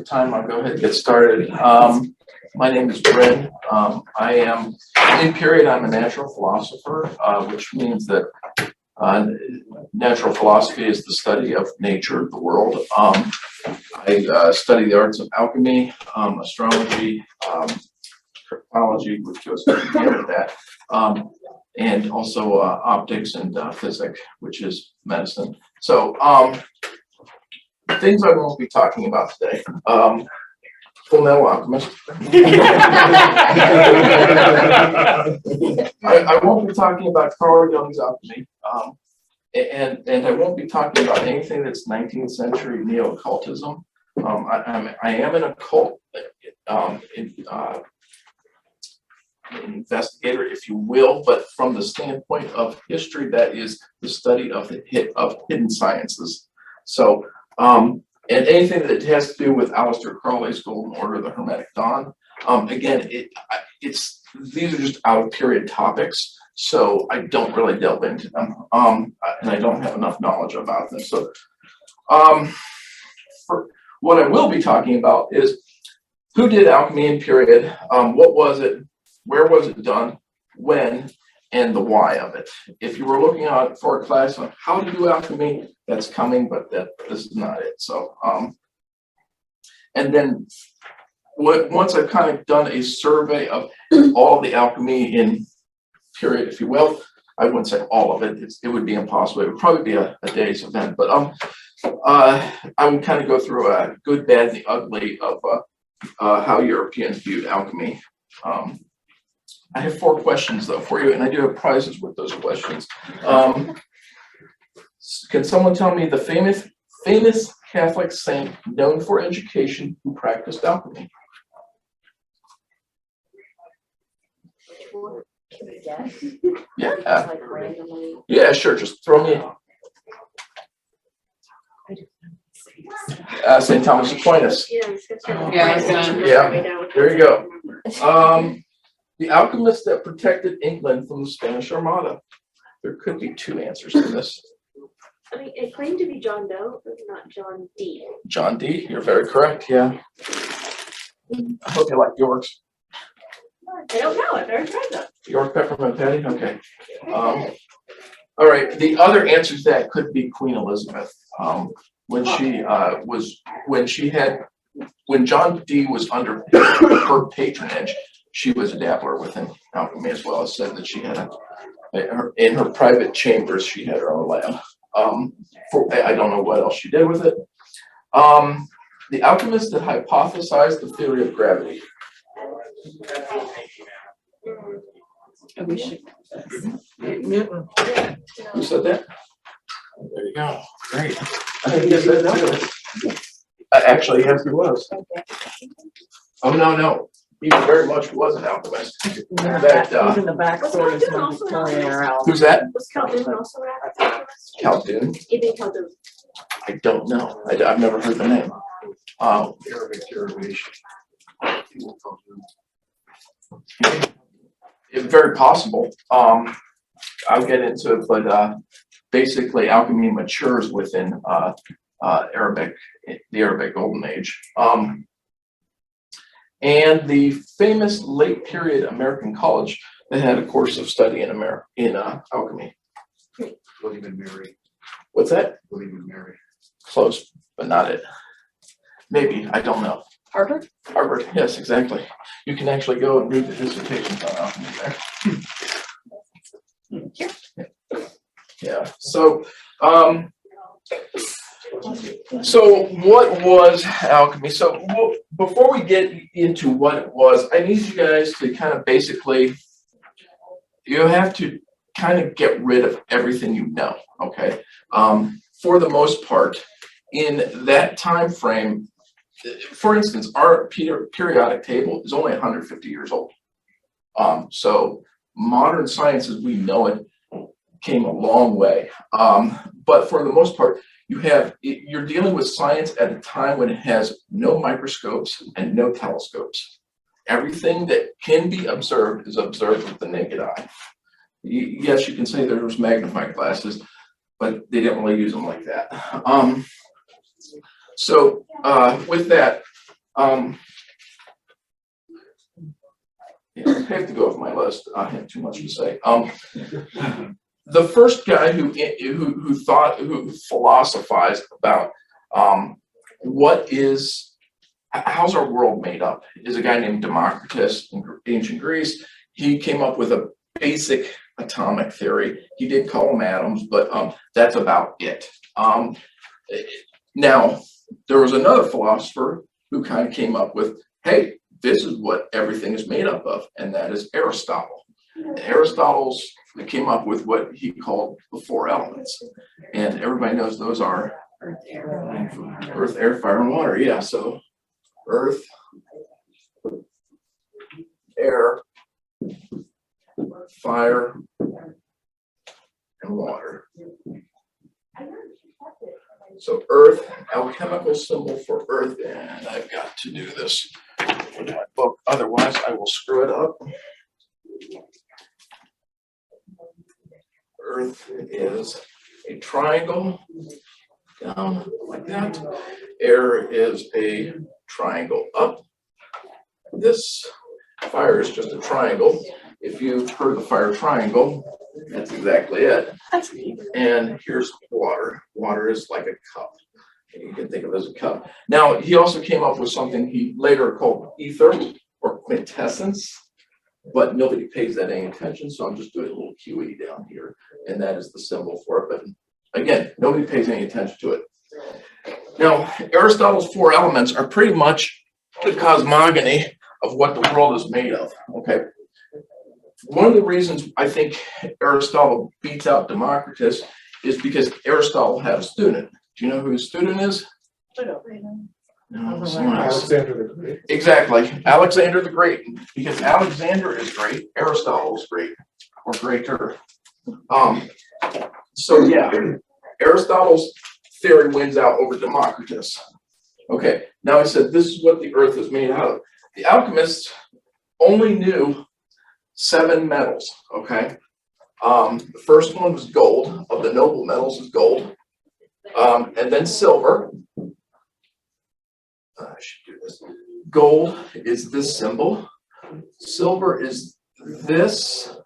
time, I'll go ahead and get started. My name is Bryn. I am, in period, I'm a natural philosopher, which means that natural philosophy is the study of nature, the world. I study the arts of alchemy, astrology, cryptology, which goes together with that, and also optics and physics, which is medicine. So things I won't be talking about today. Full Metal Alchemist. I won't be talking about Carl Jung's alchemy, and I won't be talking about anything that's 19th century neo-occultism. I am an occult investigator, if you will, but from the standpoint of history, that is the study of hidden sciences. So, and anything that has to do with Aleister Crowley's Golden Order, the Hermetic Dawn. Again, these are just out of period topics, so I don't really delve into them, and I don't have enough knowledge about them. So, for what I will be talking about is who did alchemy in period, what was it, where was it done, when, and the why of it. If you were looking out for a class on how to do alchemy, that's coming, but this is not it. So, and then once I've kind of done a survey of all the alchemy in period, if you will, I wouldn't say all of it. It would be impossible. It would probably be a day's event, but I would kind of go through a good, bad, and the ugly of how Europeans viewed alchemy. I have 4 questions though for you, and I do have prizes with those questions. Can someone tell me the famous Catholic saint known for education who practiced alchemy? Yeah. Yeah, sure. Just throw me. St. Thomas Aquinas. Yeah. There you go. The alchemist that protected England from the Spanish Armada. There could be 2 answers to this. I mean, it claimed to be John Doe, but not John Dee. John Dee, you're very correct, yeah. I hope you like York's. I don't know, I've never tried them. York peppermint patty, okay. All right, the other answer to that could be Queen Elizabeth. When John Dee was under her patronage, she was a dabbler within alchemy as well. As said that she had in her private chambers, she had her own lab. I don't know what else she did with it. The alchemist that hypothesized the theory of gravity. Newton. Who said that? There you go. Great. I think he said that too. Actually, yes, he was. Oh no. He very much was an alchemist. Even the backstory is from Victoria era. Who's that? Was Celyddon also an Celyddon? Even Celyddon. I don't know. I've never heard the name. It's very possible. I'll get into it, but basically, alchemy matures within the Arabic Golden Age. And the famous late period American college that had a course of study in alchemy. William and Mary. What's that? William and Mary. Close, but not it. Maybe, I don't know. Harvard? Harvard, yes, exactly. You can actually go and read the dissertations on alchemy there. Yeah, so what was alchemy? So before we get into what it was, I need you guys to kind of basically, you have to kind of get rid of everything you know, okay? For the most part, in that time frame, for instance, our periodic table is only 150 years old. So modern science as we know it came a long way. But for the most part, you're dealing with science at a time when it has no microscopes and no telescopes. Everything that can be observed is observed with the naked eye. Yes, you can say there was magnifying glasses, but they didn't really use them like that. So with that, Yeah, I have to go with my list. I have too much to say. The first guy who philosophized about how's our world made up is a guy named Democritus in ancient Greece. He came up with a basic atomic theory. He did call them atoms, but that's about it. Now, there was another philosopher who kind of came up with, hey, this is what everything is made up of, and that is Aristotle. And Aristotle's came up with what he called the four elements, and everybody knows those are earth, air, fire, and water. Yeah, so earth, air, fire, and water. So earth, alchemical symbol for earth, and I've got to do this with my book, otherwise I will screw it up. Earth is a triangle down like that. Air is a triangle up. This fire is just a triangle. If you've heard the fire triangle, that's exactly it. And here's water. Water is like a cup. You can think of it as a cup. Now, he also came up with something he later called ether or quintessence, but nobody pays that any attention, so I'm just doing a little QE down here, and that is the symbol for it. But again, nobody pays any attention to it. Now, Aristotle's four elements are pretty much the cosmogony of what the world is made of, okay? One of the reasons I think Aristotle beats out Democritus is because Aristotle had a student. Do you know who his student is? No, someone else. Alexander the Great. Exactly, Alexander the Great. Because Alexander is great, Aristotle is great, or greater. So yeah, Aristotle's theory wins out over Democritus. Okay, now I said this is what the earth is made out of. The alchemists only knew 7 metals, okay? The first one was gold. Of the noble metals is gold. And then silver. I should do this. Gold is this symbol. Silver is this,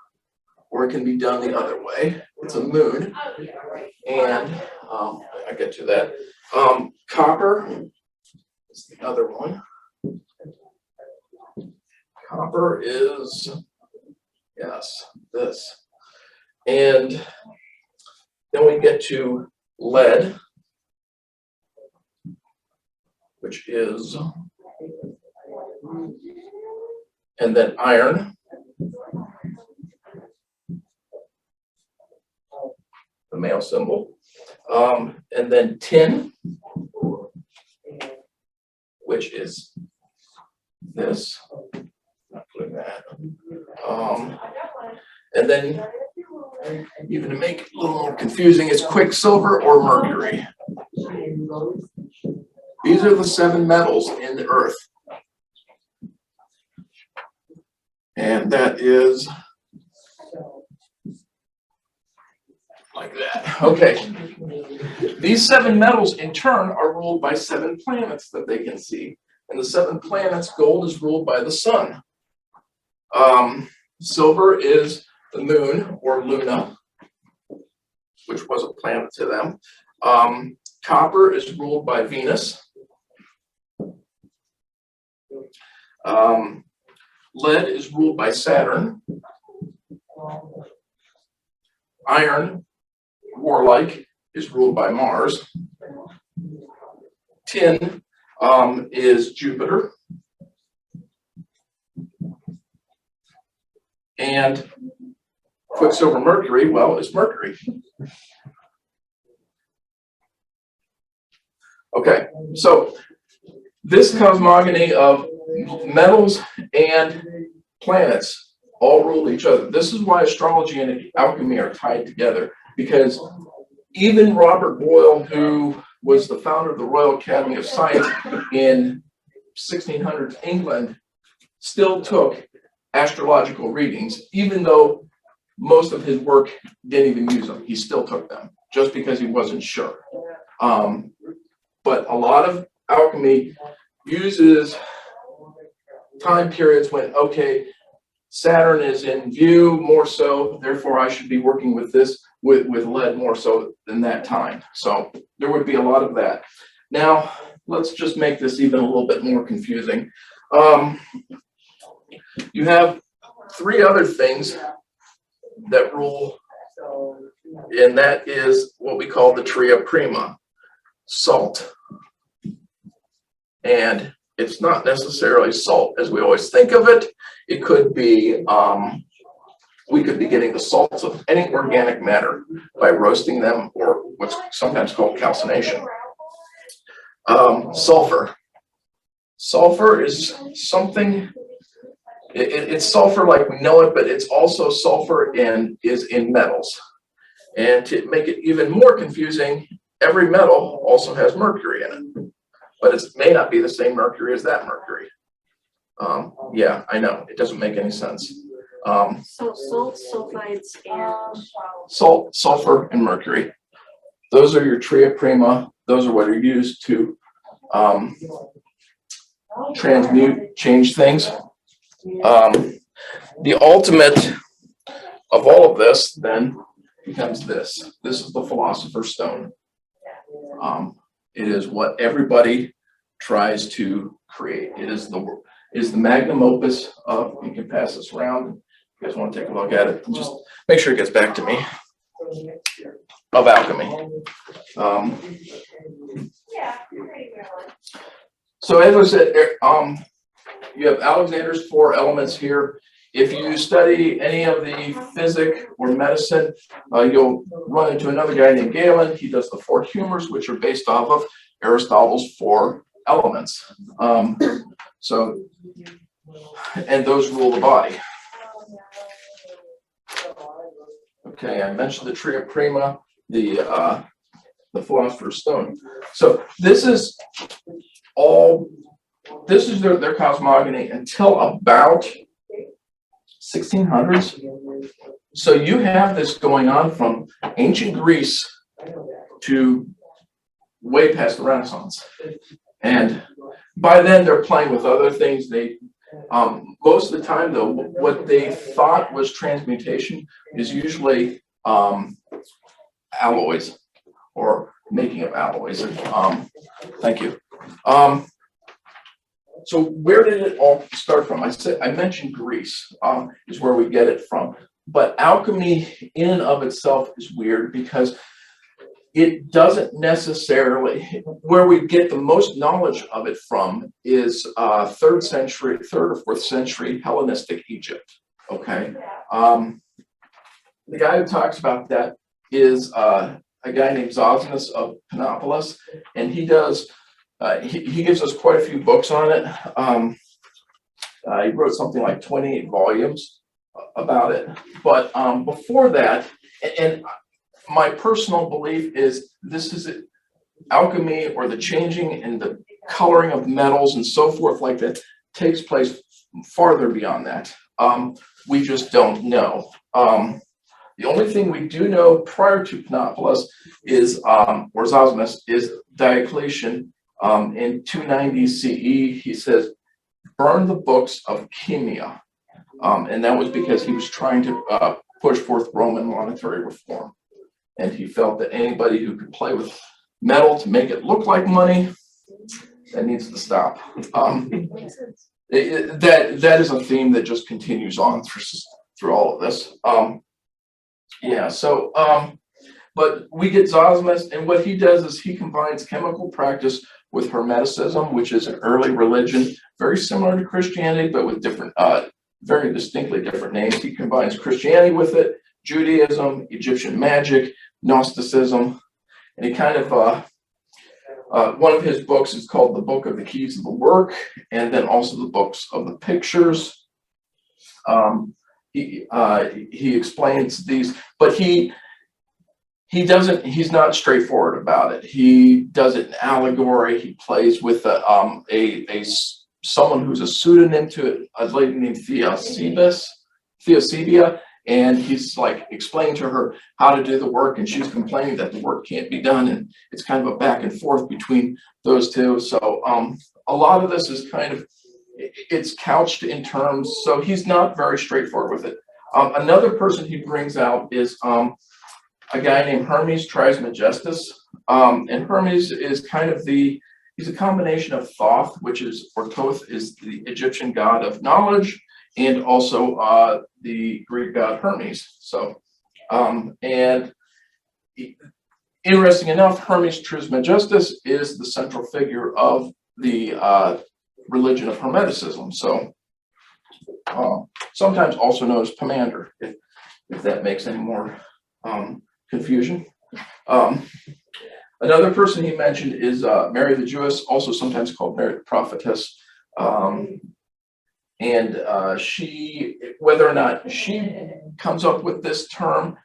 or it can be done the other way. It's a moon. And I get to that. Copper is the other one. Copper is, yes, this. And then we get to lead, which is, and then iron, the male symbol, and then tin, which is this, not putting that, and then even to make it a little more confusing, it's quicksilver or mercury. These are the 7 metals in the earth. And that is like that. Okay. These 7 metals in turn are ruled by 7 planets that they can see. And the 7 planets, gold is ruled by the sun. Silver is the moon or Luna, which was a planet to them. Copper is ruled by Venus. Lead is ruled by Saturn. Iron, warlike, is ruled by Mars. Tin is Jupiter. And quicksilver, mercury, well, is Mercury. Okay, so this cosmogony of metals and planets all rule each other. This is why astrology and alchemy are tied together, because even Robert Boyle, who was the founder of the Royal Academy of Science in 1600s England, still took astrological readings, even though most of his work didn't even use them. He still took them just because he wasn't sure. But a lot of alchemy uses time periods when, okay, Saturn is in view more so, therefore I should be working with this, with lead more so than that time. So there would be a lot of that. Now, let's just make this even a little bit more confusing. You have three other things that rule, and that is what we call the tria prima, salt. And it's not necessarily salt as we always think of it. It could be, we could be getting the salts of any organic matter by roasting them, or what's sometimes called calcination. Sulfur. Sulfur is something, it's sulfur like we know it, but it's also sulfur and is in metals. And to make it even more confusing, every metal also has mercury in it, but it may not be the same mercury as that mercury. Yeah, I know, it doesn't make any sense. So salt, sulfides, and Salt, sulfur, and mercury. Those are your tria prima. Those are what are used to transmute, change things. The ultimate of all of this then becomes this. This is the Philosopher's Stone. It is what everybody tries to create. It is the magnum opus of, you can pass this around. If you guys want to take a look at it, just make sure it gets back to me, of alchemy. So as I said, you have Alexander's 4 elements here. If you study any of the physics or medicine, you'll run into another guy named Galen. He does the 4 humors, which are based off of Aristotle's 4 elements. And those rule the body. Okay, I mentioned the tria prima, the Philosopher's Stone. So this is their cosmogony until about 1600s. So you have this going on from ancient Greece to way past the Renaissance. And by then they're playing with other things. They most of the time though, what they thought was transmutation is usually alloys or making of alloys. Thank you. So where did it all start from? I mentioned Greece is where we get it from, but alchemy in and of itself is weird because it doesn't necessarily, where we get the most knowledge of it from is 3rd or 4th century Hellenistic Egypt. Okay. The guy who talks about that is a guy named Zosimus of Panopolis, and he does. He gives us quite a few books on it. He wrote something like 28 volumes about it. But before that, and my personal belief is this is it, alchemy or the changing and the coloring of metals and so forth like that takes place farther beyond that. We just don't know. The only thing we do know prior to Panopolis is, or Zosimus, is Diocletian. In 290 CE, he says, burn the books of Chemia. And that was because he was trying to push forth Roman monetary reform. And he felt that anybody who could play with metal to make it look like money, that needs to stop. That is a theme that just continues on through all of this. But we get Zosimus, and what he does is he combines chemical practice with Hermeticism, which is an early religion, very similar to Christianity, but with different, very distinctly different names. He combines Christianity with it, Judaism, Egyptian magic, Gnosticism, and he kind of, one of his books is called The Book of the Keys of the Work, and then also the books of the pictures. He explains these, but he's not straightforward about it. He does it in allegory. He plays with someone who's a pseudonym to it, a lady named Theosebia, and he's like explaining to her how to do the work, and she's complaining that the work can't be done, and it's kind of a back and forth between those two. So a lot of this is kind of, it's couched in terms, so he's not very straightforward with it. Another person he brings out is a guy named Hermes Trismegistus, and Hermes is kind of he's a combination of Thoth, or Thoth is the Egyptian god of knowledge, and also the Greek god Hermes. So, and interesting enough, Hermes Trismegistus is the central figure of the religion of Hermeticism. So, sometimes also known as Pomander, if that makes any more confusion. Another person he mentioned is Mary the Jewess, also sometimes called Mary the Prophetess. And she, whether or not she comes up with this term,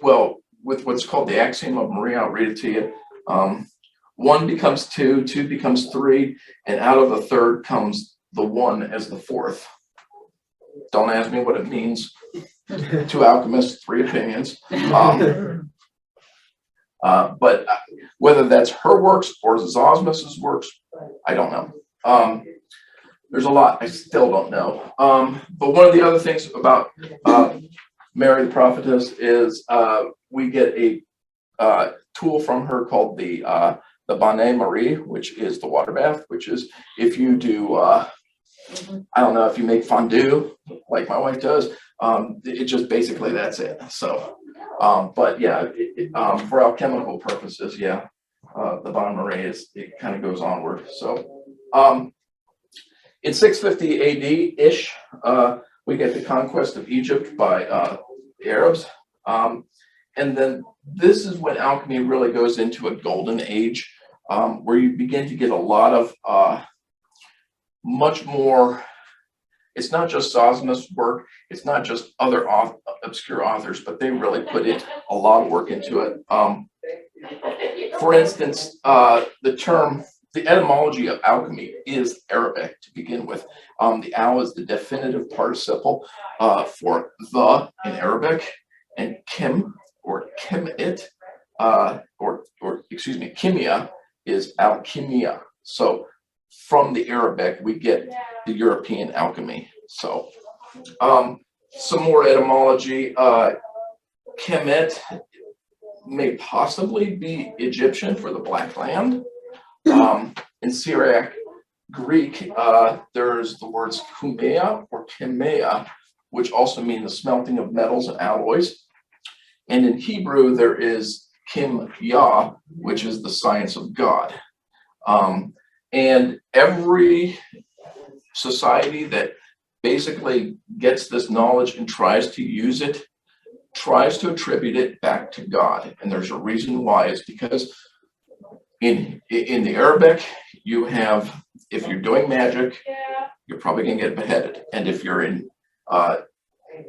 well, with what's called the axiom of Maria, I'll read it to you. One becomes two, two becomes three, and out of the third comes the one as the fourth. Don't ask me what it means. Two alchemists, three opinions. But whether that's her works or Zosmus's works, I don't know. There's a lot I still don't know. But one of the other things about Mary the Prophetess is we get a tool from her called the Bonnet Marie, which is the water bath, which is if you do, I don't know, if you make fondue like my wife does, it just basically that's it. So, but yeah, for alchemical purposes, yeah, the Bonnet Marie it kind of goes onward. So, in 650 AD-ish, we get the conquest of Egypt by the Arabs. And then this is when alchemy really goes into a golden age, where you begin to get a lot of much more. It's not just Zosmus work, it's not just other obscure authors, but they really put in a lot of work into it. For instance, the etymology of alchemy is Arabic to begin with. The al is the definitive participle for the in Arabic, and kim or kimit, or excuse me, kimia is alchemia. So from the Arabic, we get the European alchemy. So some more etymology. Kemet may possibly be Egyptian for the Black Land. In Syriac Greek, there's the words kumea or kimea, which also mean the smelting of metals and alloys. And in Hebrew, there is kimya, which is the science of God. And every society that basically gets this knowledge and tries to use it, tries to attribute it back to God. And there's a reason why. It's because in the Arabic, you have, if you're doing magic, you're probably going to get beheaded. And if you're in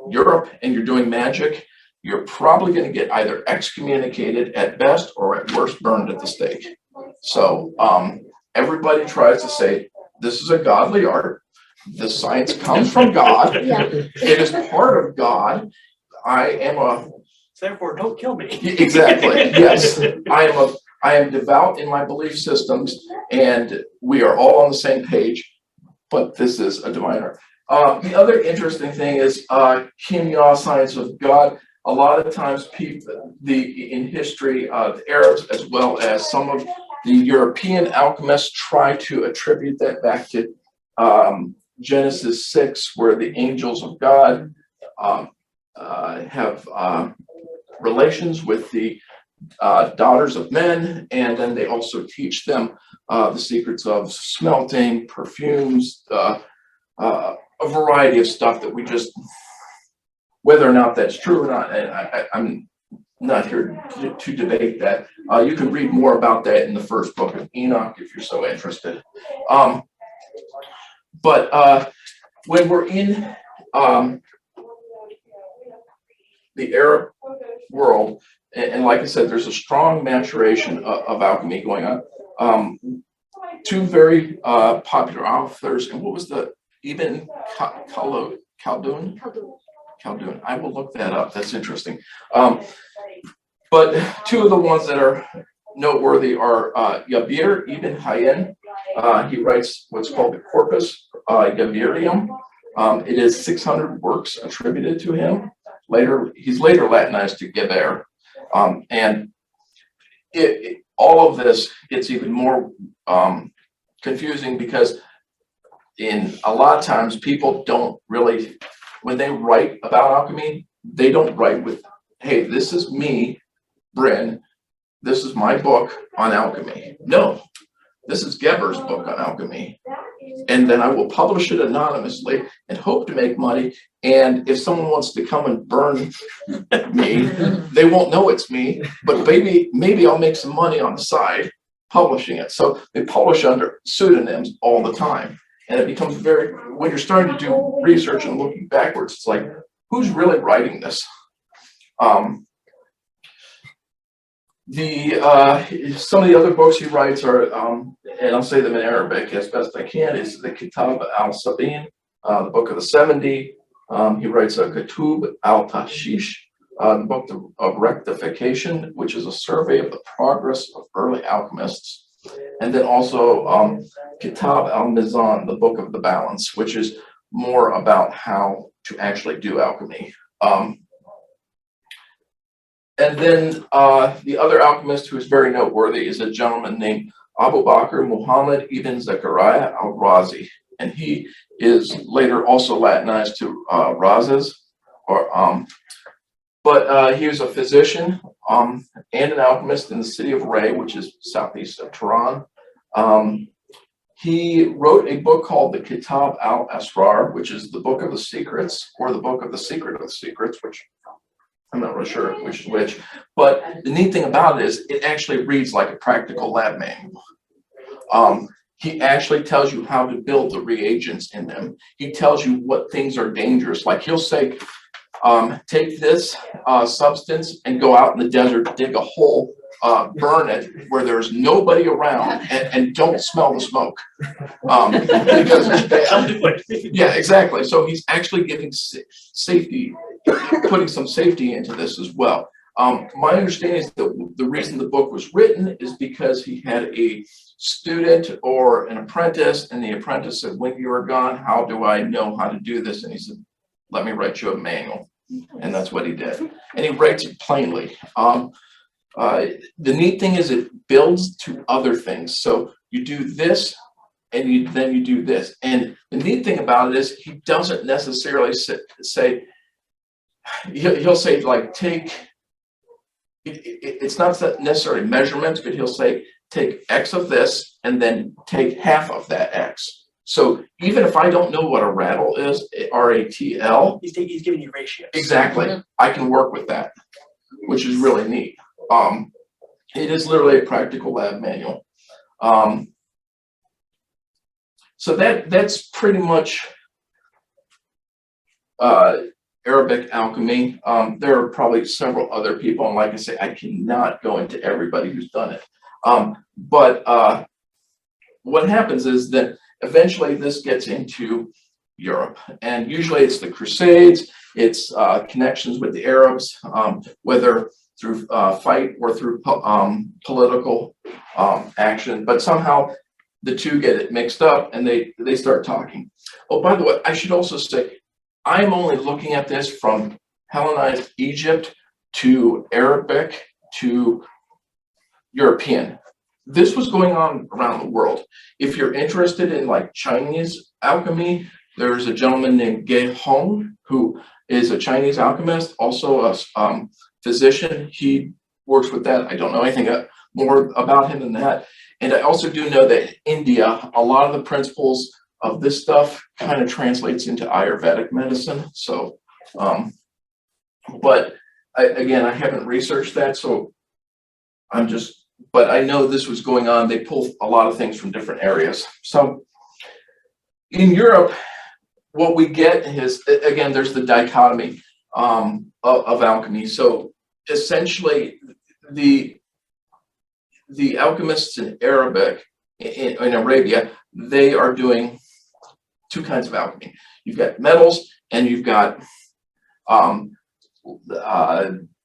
Europe and you're doing magic, you're probably going to get either excommunicated at best or at worst burned at the stake. So everybody tries to say, this is a godly art. The science comes from God. It is part of God. Therefore, don't kill me. Exactly. Yes. I am devout in my belief systems, and we are all on the same page, but this is a divine art. The other interesting thing is kimya, science of God. A lot of times in history, the Arabs as well as some of the European alchemists try to attribute that back to Genesis 6, where the angels of God have relations with the daughters of men, and then they also teach them the secrets of smelting, perfumes, a variety of stuff that we just, whether or not that's true or not, and I'm not here to debate that. You can read more about that in the first book of Enoch if you're so interested. But when we're in the Arab world, and like I said, there's a strong maturation of alchemy going on. Two very popular authors, and what was the Ibn Khaldun? Khaldun. I will look that up. That's interesting. But two of the ones that are noteworthy are Yabir ibn Hayyan. He writes what's called the Corpus Yabirium. It is 600 works attributed to him. He's later Latinized to Geber. And all of this, it's even more confusing because in a lot of times people don't really, when they write about alchemy, they don't write with, hey, this is me, Bryn, this is my book on alchemy. No, this is Geber's book on alchemy. And then I will publish it anonymously and hope to make money. And if someone wants to come and burn me, they won't know it's me, but maybe I'll make some money on the side publishing it. So they publish under pseudonyms all the time. And it becomes when you're starting to do research and looking backwards, it's like, who's really writing this? Some of the other books he writes are, and I'll say them in Arabic as best I can, is the Kitab al-Sabin, the Book of the 70. He writes a Kutub al-Tashish, the Book of Rectification, which is a survey of the progress of early alchemists. And then also Kitab al-Mizan, the Book of the Balance, which is more about how to actually do alchemy. And then the other alchemist who is very noteworthy is a gentleman named Abu Bakr Muhammad ibn Zachariah al-Razi. And he is later also Latinized to Razes. But he was a physician and an alchemist in the city of Ray, which is southeast of Tehran. He wrote a book called the Kitab al-Asrar, which is the Book of the Secrets, or the Book of the Secret of the Secrets, which I'm not really sure which is which. But the neat thing about it is it actually reads like a practical lab manual. He actually tells you how to build the reagents in them. He tells you what things are dangerous. Like he'll say, take this substance and go out in the desert, dig a hole, burn it where there's nobody around, and don't smell the smoke. Because it's bad. Yeah, exactly. So he's actually giving safety, putting some safety into this as well. My understanding is that the reason the book was written is because he had a student or an apprentice, and the apprentice said, when you are gone, how do I know how to do this? And he said, let me write you a manual. And that's what he did. And he writes it plainly. The neat thing is it builds to other things. So you do this, and then you do this. And the neat thing about it is he doesn't necessarily say, he'll say like it's not necessarily measurements, but he'll say take X of this and then take half of that X. So even if I don't know what a rattle is, RATL, he's giving you ratios. Exactly. I can work with that, which is really neat. It is literally a practical lab manual. So that's pretty much Arabic alchemy. There are probably several other people, and like I say, I cannot go into everybody who's done it. But what happens is that eventually this gets into Europe, and usually it's the Crusades, it's connections with the Arabs, whether through fight or through political action, but somehow the two get it mixed up and they start talking. Oh, by the way, I should also say, I'm only looking at this from Hellenized Egypt to Arabic to European. This was going on around the world. If you're interested in like Chinese alchemy, there's a gentleman named Ge Hong who is a Chinese alchemist, also a physician. He works with that. I don't know anything more about him than that. And I also do know that in India, a lot of the principles of this stuff kind of translates into Ayurvedic medicine. So, but again, I haven't researched that, so but I know this was going on. They pull a lot of things from different areas. So in Europe, what we get is, again, there's the dichotomy of alchemy. So essentially, the alchemists in Arabic, in Arabia, they are doing two kinds of alchemy. You've got metals and you've got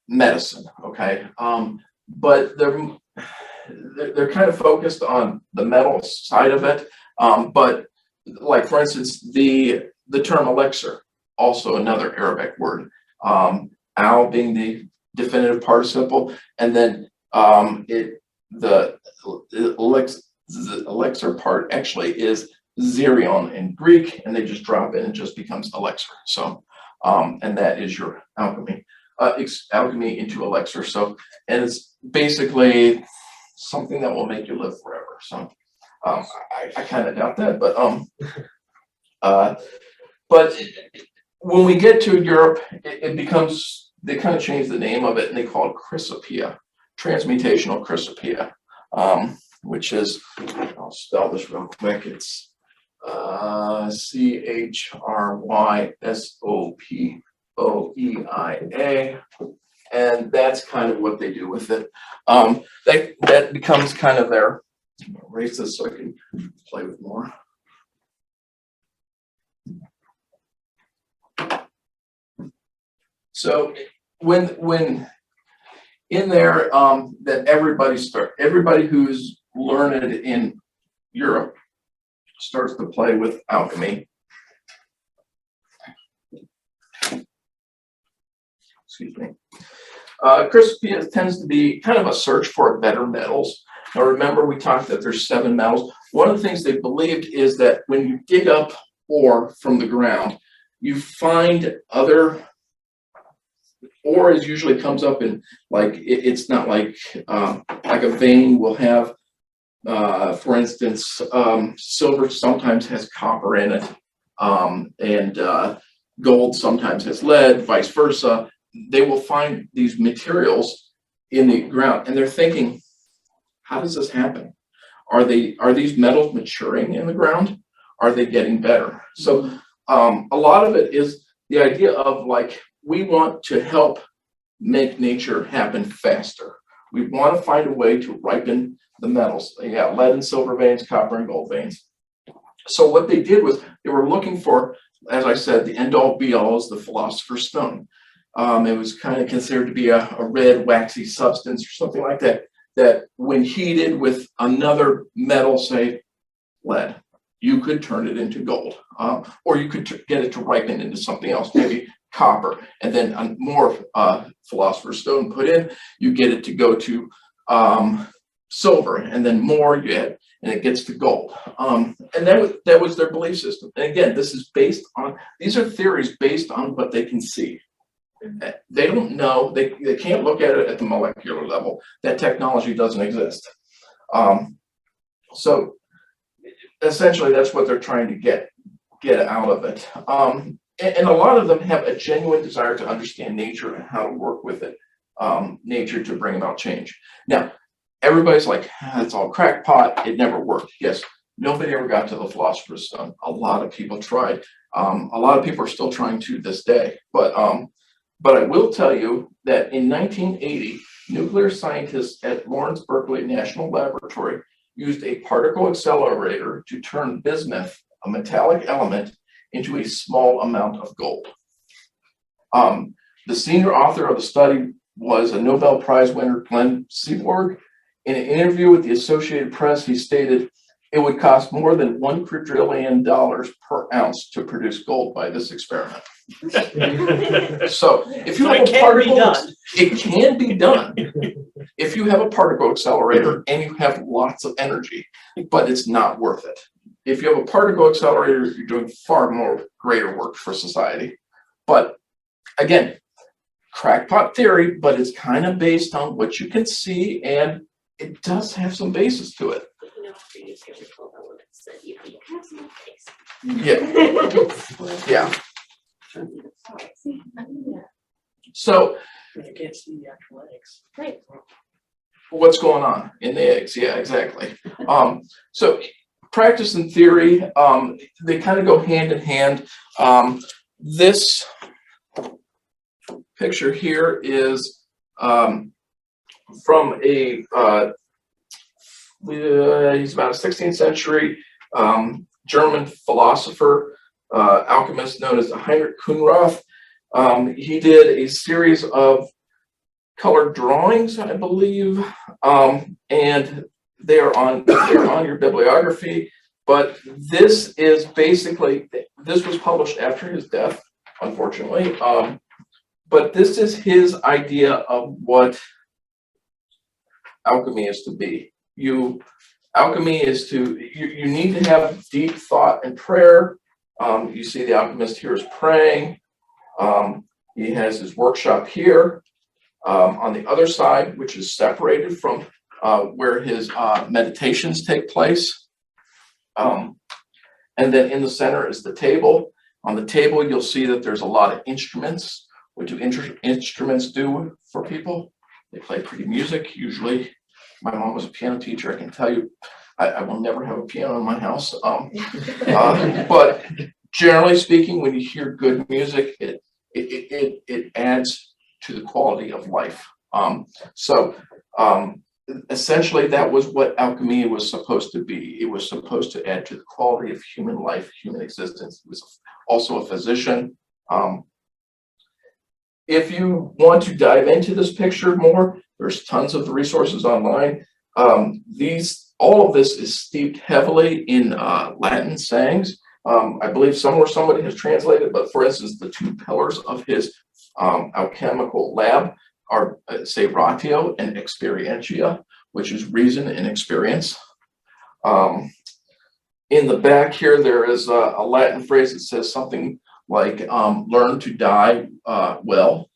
medicine. Okay, but they're kind of focused on the metal side of it. But like for instance, the term elixir, also another Arabic word. Al being the definitive participle, and then the elixir part actually is Xerion in Greek, and they just drop it and it just becomes elixir. So, and that is your alchemy, alchemy into elixir. So, and it's basically something that will make you live forever. So, I kind of doubt that, but when we get to Europe, it becomes, they kind of change the name of it and they call it chrysopia, transmutational chrysopia, which is, I'll spell this real quick. It's CHRYSOPOEIA, and that's kind of what they do with it. That becomes kind of their, I'll erase this so I can play with more. So when in there, that everybody who's learned in Europe starts to play with alchemy. Excuse me. Chrysopia tends to be kind of a search for better metals. Now remember, we talked that there's 7 metals. One of the things they believed is that when you dig up ore from the ground, you find other ore is usually comes up in like it's not like a vein will have, for instance, silver sometimes has copper in it, and gold sometimes has lead, vice versa. They will find these materials in the ground, and they're thinking, how does this happen? Are these metals maturing in the ground? Are they getting better? So a lot of it is the idea of like, we want to help make nature happen faster. We want to find a way to ripen the metals. They got lead and silver veins, copper and gold veins. So what they did was they were looking for, as I said, the end all be all is the philosopher's stone. It was kind of considered to be a red waxy substance or something like that, that when heated with another metal, say lead, you could turn it into gold, or you could get it to ripen into something else, maybe copper, and then more philosopher's stone put in, you get it to go to silver, and then more you add, and it gets to gold. And that was their belief system. And again, this is based on, these are theories based on what they can see. They don't know, they can't look at it at the molecular level. That technology doesn't exist. So essentially that's what they're trying to get out of it. And a lot of them have a genuine desire to understand nature and how to work with it, nature to bring about change. Now, everybody's like, it's all crackpot, it never worked. Yes, nobody ever got to the philosopher's stone. A lot of people tried. A lot of people are still trying to this day. But I will tell you that in 1980, nuclear scientists at Lawrence Berkeley National Laboratory used a particle accelerator to turn bismuth, a metallic element, into a small amount of gold. The senior author of the study was a Nobel Prize winner, Glenn Seaborg. In an interview with the Associated Press, he stated, it would cost more than $1 quadrillion per ounce to produce gold by this experiment. So if you have a particle, it can be done if you have a particle accelerator and you have lots of energy, but it's not worth it. If you have a particle accelerator, you're doing far more greater work for society. But again, crackpot theory, but it's kind of based on what you can see, and it does have some basis to it. You know, after you use every 12 elements that you have some face. Yeah. So You can't see the actual eggs. Right. what's going on in the eggs? Yeah, exactly. So practice and theory, they kind of go hand in hand. This picture here is from a he's about a 16th century German philosopher, alchemist known as Heinrich Kunrath. He did a series of colored drawings, I believe, and they're on your bibliography. But this is basically, this was published after his death, unfortunately. But this is his idea of what alchemy is to be. Alchemy is you need to have deep thought and prayer. You see the alchemist here is praying. He has his workshop here on the other side, which is separated from where his meditations take place. And then in the center is the table. On the table, you'll see that there's a lot of instruments. What do instruments do for people? They play pretty music. Usually, my mom was a piano teacher. I can tell you, I will never have a piano in my house. But generally speaking, when you hear good music, it adds to the quality of life. Essentially, that was what alchemy was supposed to be. It was supposed to add to the quality of human life, human existence. He was also a physician. If you want to dive into this picture more, there's tons of resources online. All of this is steeped heavily in Latin sayings. I believe somewhere somebody has translated, but for instance, the two pillars of his alchemical lab are, say, ratio and experientia, which is reason and experience. In the back here, there is a Latin phrase that says something like learn to die well.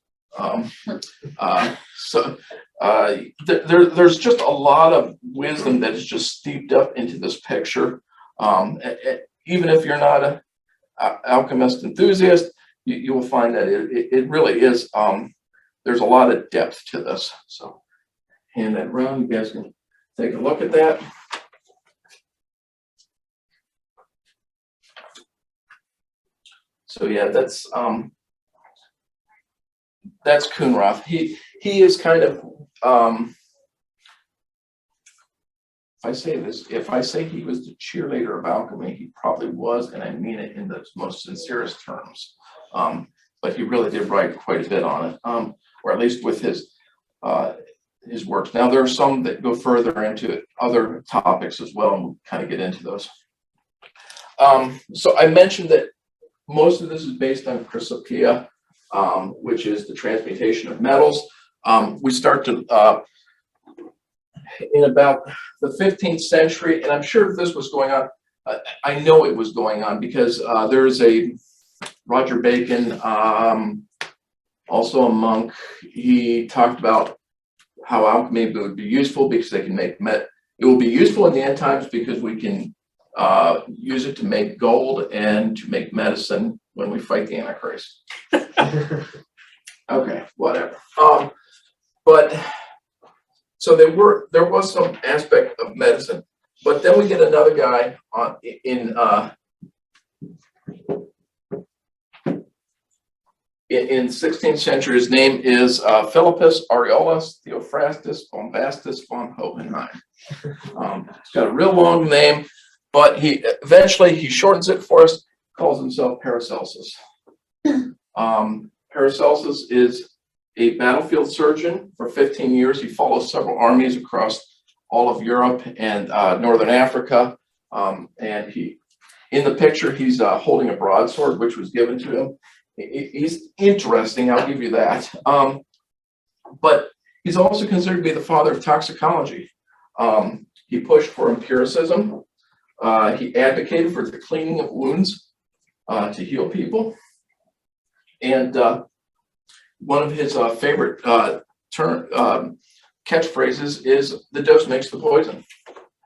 There's just a lot of wisdom that is just steeped up into this picture. Even if you're not an alchemist enthusiast, you will find that it really is, there's a lot of depth to this. So hand that around, you guys can take a look at that. So yeah, that's Kunrath. He is kind of, if I say he was the cheerleader of alchemy, he probably was, and I mean it in the most sincerest terms. But he really did write quite a bit on it, or at least with his works. Now there are some that go further into other topics as well, and we'll kind of get into those. So I mentioned that most of this is based on Chrysopoeia, which is the transmutation of metals. We start to in about the 15th century, and I'm sure this was going on. I know it was going on because there is a Roger Bacon, also a monk. He talked about how alchemy would be useful because they can make it will be useful in the end times because we can use it to make gold and to make medicine when we fight the Antichrist. Okay, whatever. But so there was some aspect of medicine, but then we get another guy in 16th century. His name is Philippus Aureolus Theophrastus Bombastus von Hohenheim. He's got a real long name, but he eventually shortens it for us, calls himself Paracelsus. Paracelsus is a battlefield surgeon for 15 years. He follows several armies across all of Europe and Northern Africa. And in the picture, he's holding a broadsword, which was given to him. He's interesting, I'll give you that. But he's also considered to be the father of toxicology. He pushed for empiricism. He advocated for the cleaning of wounds to heal people. And one of his favorite catchphrases is, the dose makes the poison.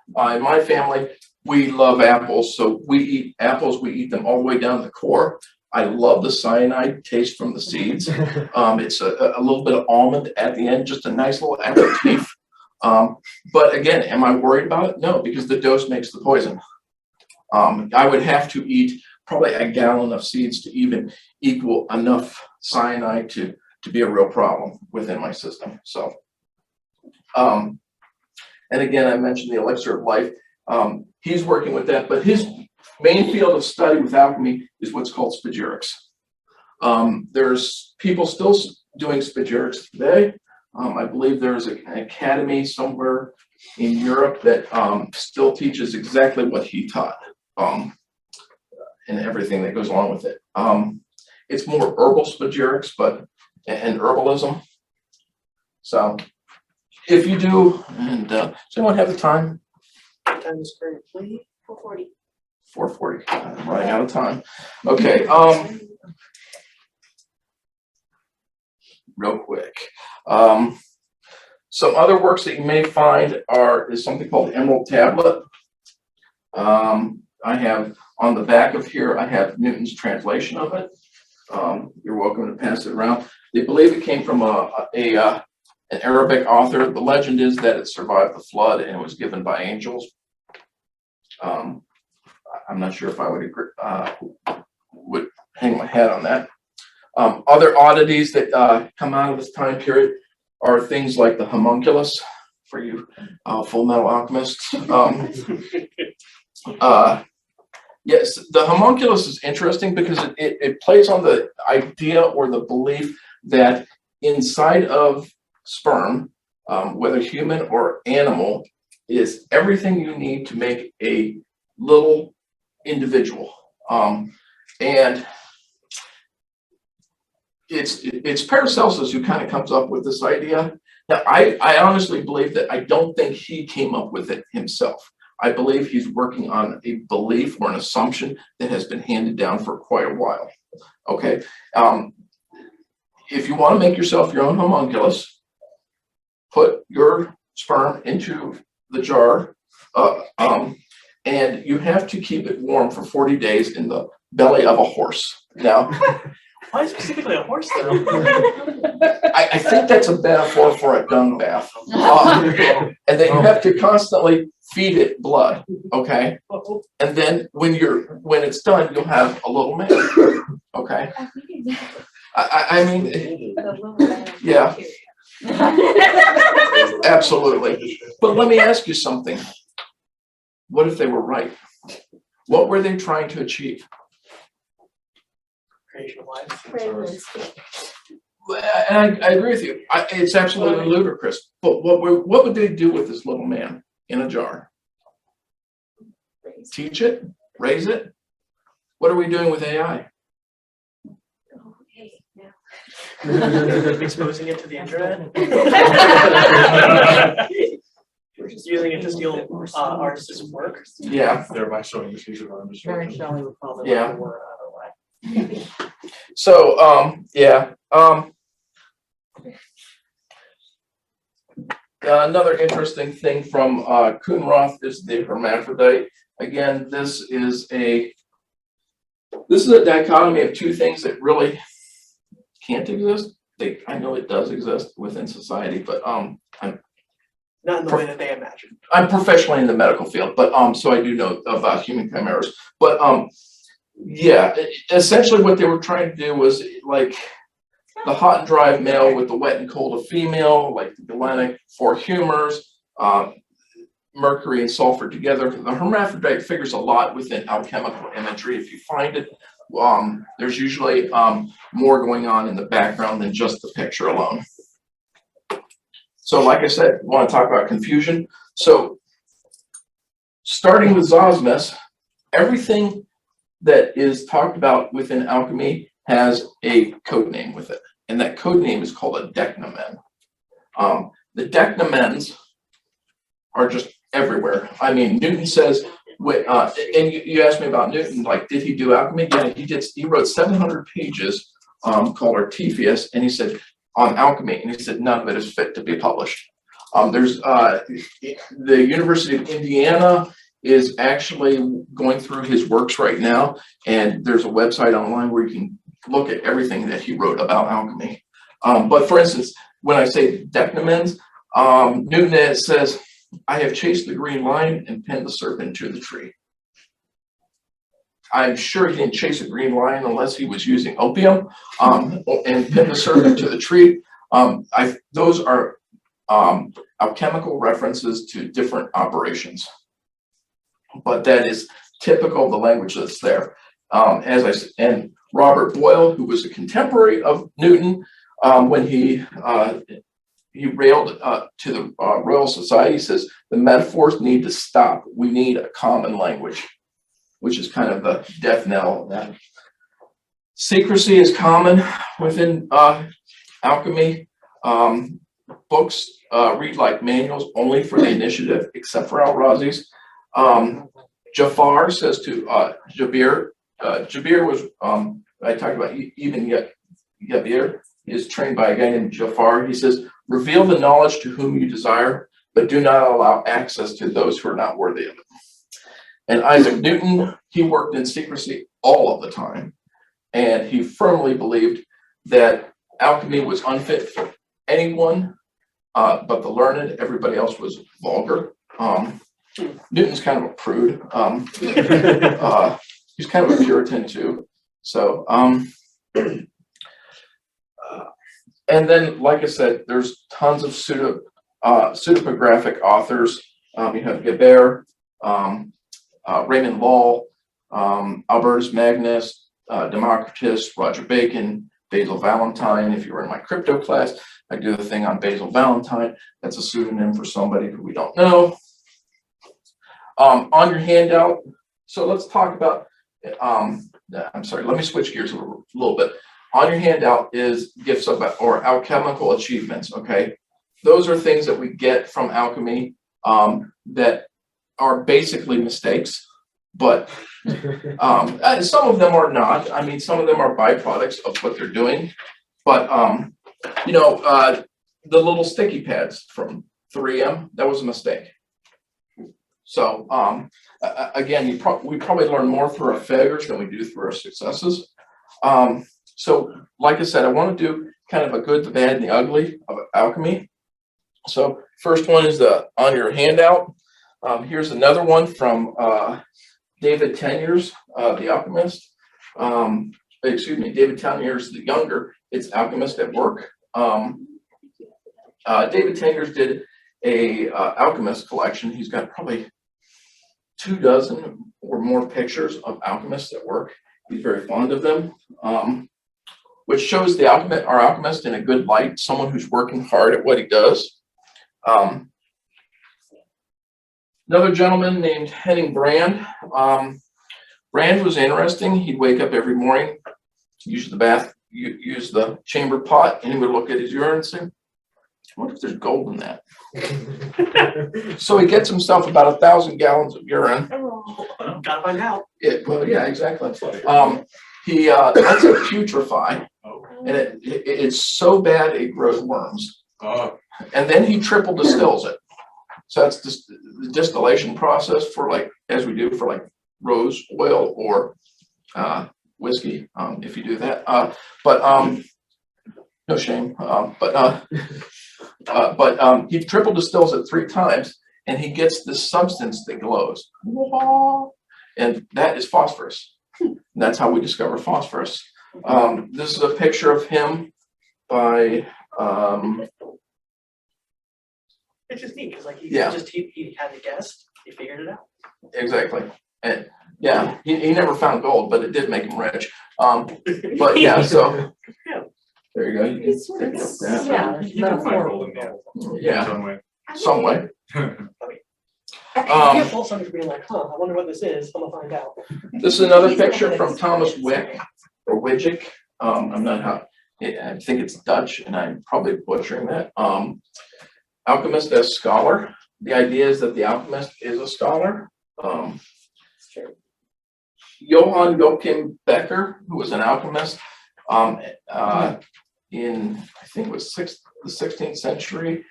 In my family, we love apples, so we eat apples, we eat them all the way down to the core. I love the cyanide taste from the seeds. It's a little bit of almond at the end, just a nice little aperitif. But again, am I worried about it? No, because the dose makes the poison. I would have to eat probably a gallon of seeds to even equal enough cyanide to be a real problem within my system. So, and again, I mentioned the elixir of life. He's working with that, but his main field of study with alchemy is what's called spagyrics. There's people still doing spagyrics today. I believe there's an academy somewhere in Europe that still teaches exactly what he taught, and everything that goes along with it. It's more herbal spagyrics, but and herbalism. So if you do, and does anyone have the time? Time is currently 4:40. 4:40. I'm running out of time. Okay. Real quick. Some other works that you may find is something called the Emerald Tablet. I have on the back of here, I have Newton's translation of it. You're welcome to pass it around. They believe it came from an Arabic author. The legend is that it survived the flood and it was given by angels. I'm not sure if I would agree, would hang my hat on that. Other oddities that come out of this time period are things like the homunculus, for you Full Metal Alchemists. Yes, the homunculus is interesting because it plays on the idea or the belief that inside of sperm, whether human or animal, is everything you need to make a little individual. And it's Paracelsus who kind of comes up with this idea. Now, I honestly believe that I don't think he came up with it himself. I believe he's working on a belief or an assumption that has been handed down for quite a while. Okay. If you want to make yourself your own homunculus, put your sperm into the jar, and you have to keep it warm for 40 days in the belly of a horse. Now, why specifically a horse though? I think that's a metaphor for a dung bath. And then you have to constantly feed it blood, okay? And then when it's done, you'll have a little man, okay? I mean, yeah, absolutely. But let me ask you something. What if they were right? What were they trying to achieve? Creation of life. And I agree with you. It's absolutely ludicrous. But what would they do with this little man in a jar? Teach it? Raise it? What are we doing with AI? Exposing it to the internet. Using it to steal artists' work. Yeah. Thereby showing the future of our Mary Shelley would probably Yeah. like the word otherwise. So, yeah. Another interesting thing from Kuhnroth is the hermaphrodite. Again, this is a dichotomy of two things that really can't exist. I know it does exist within society, but Not in the way that they imagine. I'm professionally in the medical field, but so I do know about human chimeras. But yeah, essentially what they were trying to do was like the hot and dry of male with the wet and cold of female, like the galenic four humors, mercury and sulfur together. The hermaphrodite figures a lot within alchemical imagery. If you find it, there's usually more going on in the background than just the picture alone. So like I said, I want to talk about confusion. So starting with Zosmus, everything that is talked about within alchemy has a code name with it. And that code name is called a decnomen. The decnomens are just everywhere. I mean, Newton says, and you asked me about Newton, like, did he do alchemy? Yeah, he wrote 700 pages called Artephius, and he said, on alchemy, and he said none of it is fit to be published. There's the University of Indiana is actually going through his works right now, and there's a website online where you can look at everything that he wrote about alchemy. But for instance, when I say decnomens, Newton says, I have chased the green lion and pinned the serpent to the tree. I'm sure he didn't chase a green lion unless he was using opium and pin the serpent to the tree. Those are alchemical references to different operations. But that is typical of the language that's there. As I said, and Robert Boyle, who was a contemporary of Newton, when he railed to the Royal Society, he says, the metaphors need to stop. We need a common language, which is kind of the death knell of that. Secrecy is common within alchemy. Books read like manuals only for the initiative, except for Al-Razi's. Jafar says to Jabir, Jabir was, I talked about even Jabir is trained by a guy named Jafar. He says, reveal the knowledge to whom you desire, but do not allow access to those who are not worthy of it. And Isaac Newton, he worked in secrecy all of the time. And he firmly believed that alchemy was unfit for anyone but the learned. Everybody else was vulgar. Newton's kind of a prude. He's kind of a Puritan too. So, and then, like I said, there's tons of pseudographic authors. You have Geber, Raymond Lull, Albertus Magnus, Democritus, Roger Bacon, Basil Valentine. If you were in my crypto class, I do the thing on Basil Valentine. That's a pseudonym for somebody who we don't know. On your handout, so let's talk about, I'm sorry, let me switch gears a little bit. On your handout is gifts of or alchemical achievements, okay? Those are things that we get from alchemy that are basically mistakes, but some of them are not. I mean, some of them are byproducts of what they're doing, but the little sticky pads from 3M, that was a mistake. So again, we probably learn more through our failures than we do through our successes. So like I said, I want to do kind of a good, the bad, and the ugly of alchemy. So first one is on your handout. Here's another one from David Teniers, the alchemist. David Teniers the younger. It's Alchemist at Work. David Teniers did a alchemist collection. He's got probably 24 or more pictures of alchemists at work. He's very fond of them, which shows our alchemist in a good light, someone who's working hard at what he does. Another gentleman named Henning Brand. Brand was interesting. He'd wake up every morning, use the chamber pot, and he would look at his urine and say, I wonder if there's gold in that. So he gets himself about 1,000 gallons of urine. Gotta find out. Well, yeah, exactly. He lets it putrefy, and it's so bad it grows worms. And then he triple distills it. So that's just the distillation process for as we do for rose oil or whiskey, if you do that. But no shame. But he triple distills it 3 times, and he gets this substance that glows, and that is phosphorus. And that's how we discover phosphorus. This is a picture of him by. It's just neat because he had a guess, he figured it out. Exactly, and yeah, he never found gold, but it did make him rich. But yeah, so. There you go. You can take up that. Yeah, Some way. You can't fault somebody for being like, I wonder what this is. I'm gonna find out. This is another picture from Thomas Wick or Widgick. I'm not how. I think it's Dutch, and I'm probably butchering that. Alchemist as scholar. The idea is that the alchemist is a scholar. Johann Joachim Becker, who was an alchemist in, I think it was the 16th century,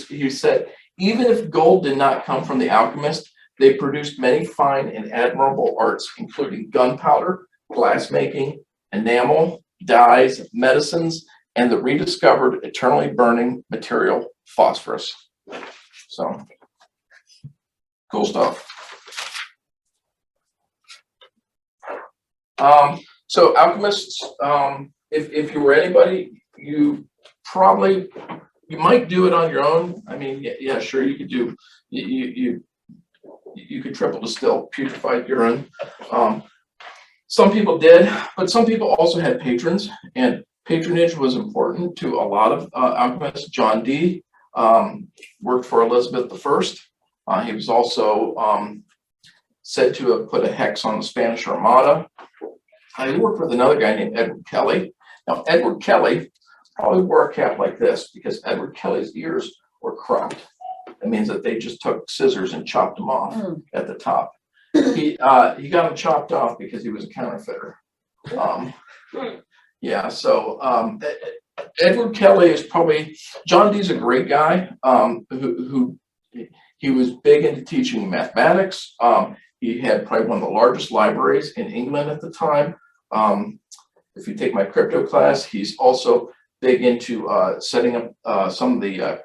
he said, even if gold did not come from the alchemist, they produced many fine and admirable arts, including gunpowder, glassmaking, enamel, dyes, medicines, and the rediscovered eternally burning material, phosphorus. So, cool stuff. So alchemists, if you were anybody, you might do it on your own. I mean, yeah, sure, you could do, you could triple distill putrefied urine. Some people did, but some people also had patrons, and patronage was important to a lot of alchemists. John Dee worked for Elizabeth I. He was also said to have put a hex on the Spanish Armada. He worked with another guy named Edward Kelly. Now, Edward Kelly probably wore a cap like this because Edward Kelly's ears were cropped. That means that they just took scissors and chopped them off at the top. He got them chopped off because he was a counterfeiter. Yeah, so Edward Kelly is probably, John Dee's a great guy who he was big into teaching mathematics. He had probably one of the largest libraries in England at the time. If you take my crypto class, he's also big into setting up some of the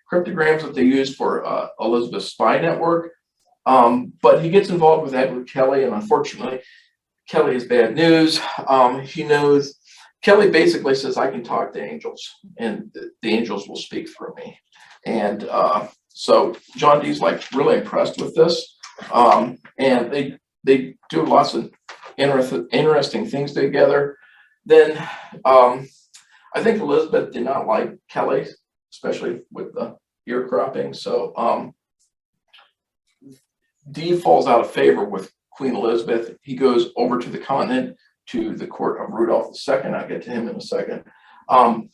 cryptograms that they use for Elizabeth's spy network. But he gets involved with Edward Kelly, and unfortunately, Kelly is bad news. He knows, Kelly basically says, I can talk to angels, and the angels will speak through me. And so John Dee's like really impressed with this. And they do lots of interesting things together. Then I think Elizabeth did not like Kelly, especially with the ear cropping. So Dee falls out of favor with Queen Elizabeth. He goes over to the continent to the court of Rudolph II. I'll get to him in a second. And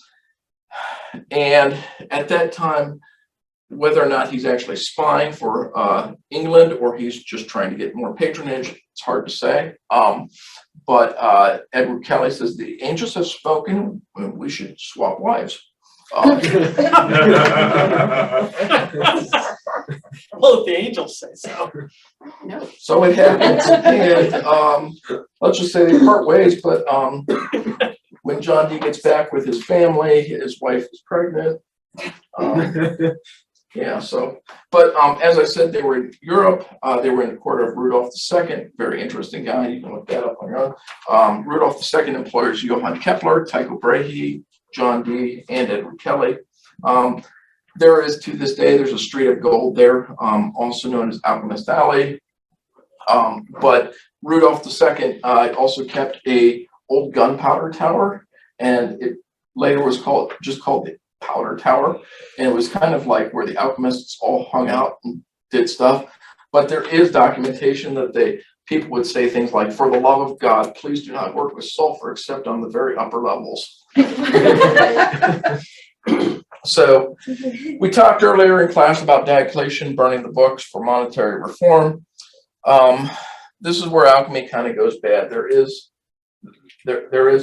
at that time, whether or not he's actually spying for England or he's just trying to get more patronage, it's hard to say. But Edward Kelly says, the angels have spoken, we should swap wives. Well, if the angels say so. No. So it happens, and let's just say they part ways, but when John Dee gets back with his family, his wife is pregnant. Yeah, so, but as I said, they were in Europe. They were in the court of Rudolph II. Very interesting guy. You can look that up on your own. Rudolph II employs Johann Kepler, Tycho Brahe, John Dee, and Edward Kelly. There is, to this day, there's a street of gold there, also known as Alchemist Alley. But Rudolph II also kept a old gunpowder tower, and it later was called the Powder Tower, and it was kind of like where the alchemists all hung out and did stuff. But there is documentation that people would say things like, for the love of God, please do not work with sulfur except on the very upper levels. So we talked earlier in class about Diocletian burning the books for monetary reform. This is where alchemy kind of goes bad. There is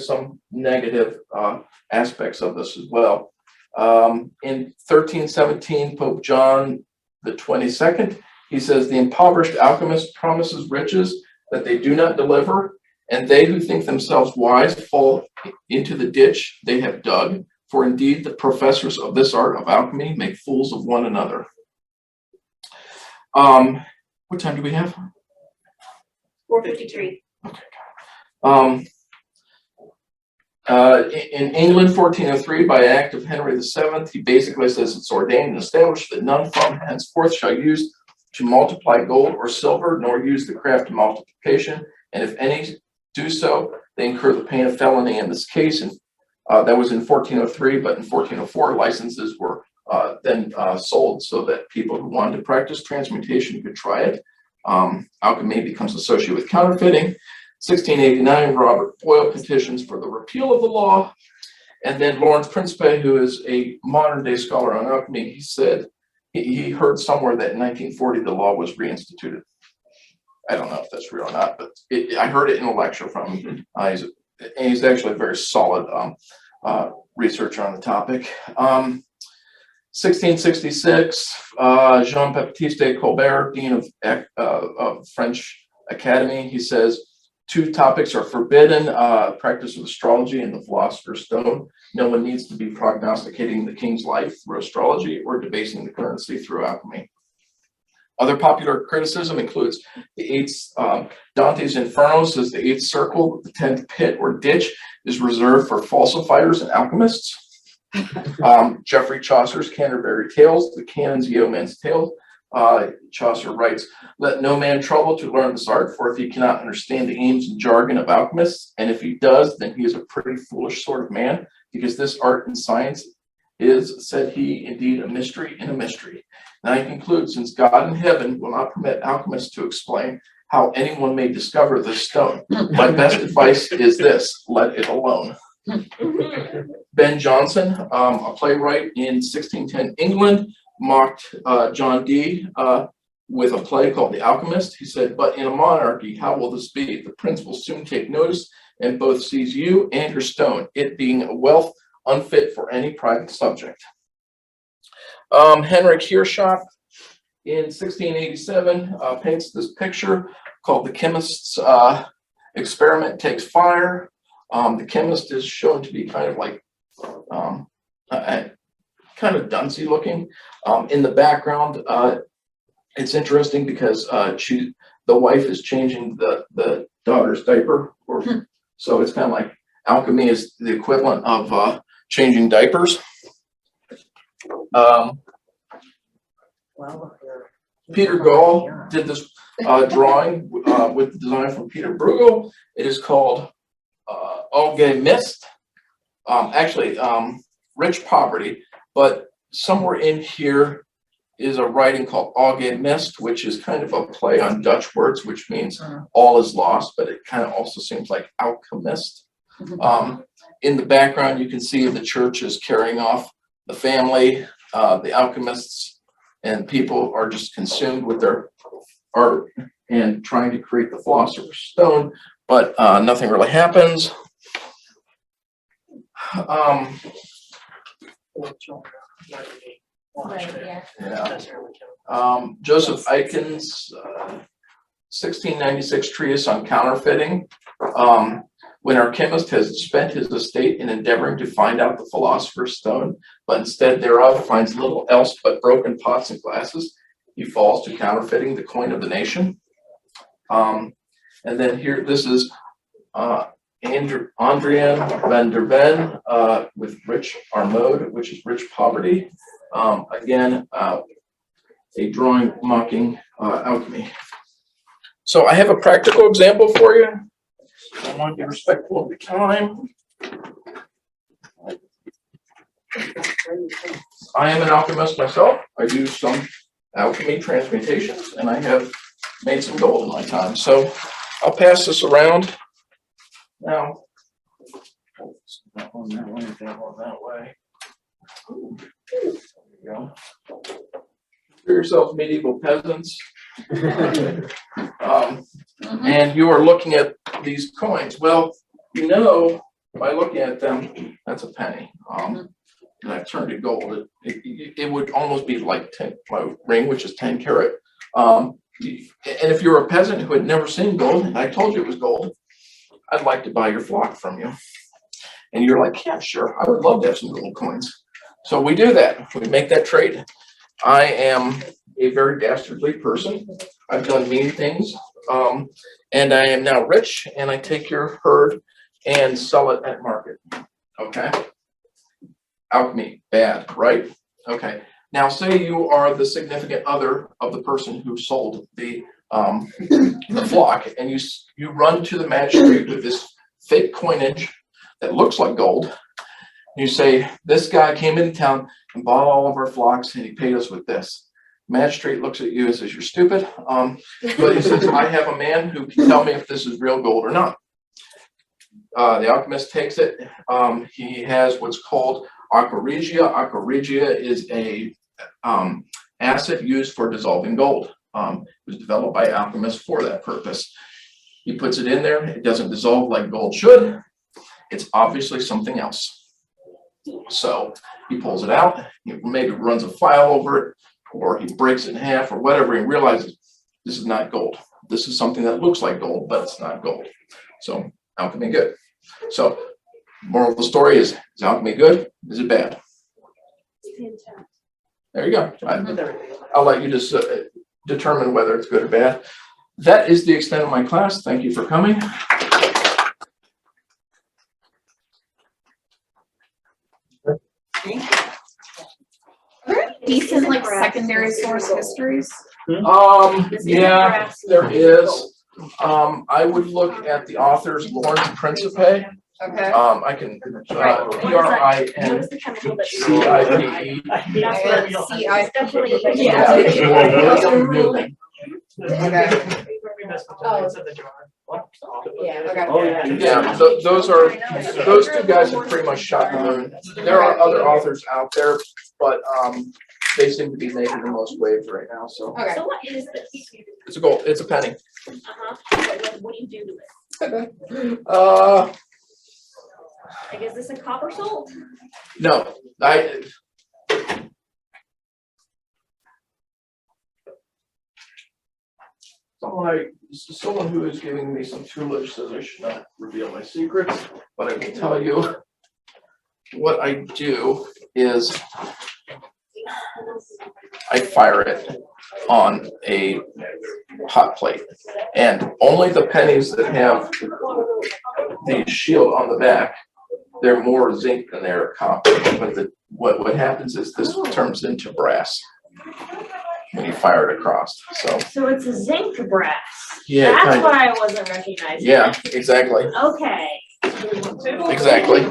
some negative aspects of this as well. In 1317, Pope John the 22nd, he says, the impoverished alchemist promises riches that they do not deliver, and they who think themselves wise fall into the ditch they have dug. For indeed, the professors of this art of alchemy make fools of one another. What time do we have? 4:53. In England, 1403, by act of Henry VII, he basically says it's ordained and established that none from henceforth shall use to multiply gold or silver, nor use the craft of multiplication. And if any do so, they incur the pain of felony in this case. And that was in 1403, but in 1404, licenses were then sold so that people who wanted to practice transmutation could try it. Alchemy becomes associated with counterfeiting. 1689, Robert Boyle petitions for the repeal of the law. And then Lawrence Principe, who is a modern day scholar on alchemy, he said he heard somewhere that in 1940 the law was reinstituted. I don't know if that's real or not, but I heard it in a lecture from him. He's actually a very solid researcher on the topic. 1666, Jean-Baptiste Colbert, Dean of French Academy, he says, two topics are forbidden, practice of astrology and the philosopher's stone. No one needs to be prognosticating the king's life through astrology or debasing the currency through alchemy. Other popular criticism includes the eighth, Dante's Inferno says the eighth circle, the 10th pit or ditch is reserved for falsifiers and alchemists. Geoffrey Chaucer's Canterbury Tales, the canon's yeoman's tales, Chaucer writes, "Let no man trouble to learn this art, for if he cannot understand the aims and jargon of alchemists, and if he does, then he is a pretty foolish sort of man, because this art and science is, said he, indeed a mystery in a mystery." And I conclude, since God in heaven will not permit alchemists to explain how anyone may discover this stone, my best advice is this: let it alone. Ben Jonson, a playwright in 1610 England, mocked John Dee with a play called The Alchemist. He said, "But in a monarchy, how will this be? The prince will soon take notice and both seize you and your stone, it being a wealth unfit for any private subject." Henrik Heerschop in 1687 paints this picture called The Chemist's Experiment Takes Fire. The chemist is shown to be kind of like kind of duncy looking. In the background, it's interesting because the wife is changing the daughter's diaper, so it's kind of like alchemy is the equivalent of changing diapers. Peter Gall did this drawing with the design from Peter Bruegel. It is called Auge Mist. Actually, Rich Poverty, but somewhere in here is a writing called Auge Mist, which is kind of a play on Dutch words, which means all is lost, but it kind of also seems like alchemist. In the background, you can see the church is carrying off the family. The alchemists and people are just consumed with their art and trying to create the philosopher's stone, but nothing really happens. Joseph Eichen's 1696 treatise on counterfeiting. When our chemist has spent his estate in endeavoring to find out the philosopher's stone, but instead thereof finds little else but broken pots and glasses, he falls to counterfeiting the coin of the nation. And then here, this is Andrian van der Ven with Rich Armode, which is Rich Poverty. Again, a drawing mocking alchemy. So I have a practical example for you. I want to be respectful of the time. I am an alchemist myself. I do some alchemy transmutations, and I have made some gold in my time. So I'll pass this around. Now, that one, that way, that one, that way. Ooh, there you go. For yourselves, medieval peasants. And you are looking at these coins. Well, you know, by looking at them, that's a penny. And I've turned it gold. It would almost be like my ring, which is 10 karat. And if you're a peasant who had never seen gold, and I told you it was gold, I'd like to buy your flock from you. And you're like, yeah, sure. I would love to have some gold coins. So we do that. We make that trade. I am a very dastardly person. I've done mean things. And I am now rich, and I take your herd and sell it at market. Okay. Alchemy, bad, right? Okay. Now say you are the significant other of the person who sold the flock, and you run to the magistrate with this fake coinage that looks like gold. You say, this guy came into town and bought all of our flocks, and he paid us with this. Magistrate looks at you and says, you're stupid. But he says, I have a man who can tell me if this is real gold or not. The alchemist takes it. He has what's called aqua regia. Aqua regia is a acid used for dissolving gold. It was developed by alchemists for that purpose. He puts it in there. It doesn't dissolve like gold should. It's obviously something else. So he pulls it out. He maybe runs a file over it, or he breaks it in half, or whatever. He realizes this is not gold. This is something that looks like gold, but it's not gold. So alchemy good. So moral of the story is alchemy good? Is it bad? There you go. I'll let you just determine whether it's good or bad. That is the extent of my class. Thank you for coming. Decent, like secondary source histories? Yeah, there is. I would look at the author's Lawrence Principe. Okay. I can, Prin What is the chemical that you? CIPE. That's what CI. definitely. Yeah, it's William Newman. Okay. We messed with the, it's in the jar. What? Yeah, okay. Oh, yeah. Yeah, those two guys have pretty much shot the moon. There are other authors out there, but they seem to be making the most waves right now, so. Okay. So what is this? It's a gold, it's a penny. What do you do to it? Like, is this a copper salt? No, someone who is giving me some tutelage says I should not reveal my secrets, but I can tell you what I do is I fire it on a hot plate, and only the pennies that have the shield on the back, they're more zinc than they're copper. But what happens is this turns into brass when you fire it across. So it's a zinc brass. Yeah, That's kind what of. I wasn't recognizing. Yeah, exactly. Okay. Exactly.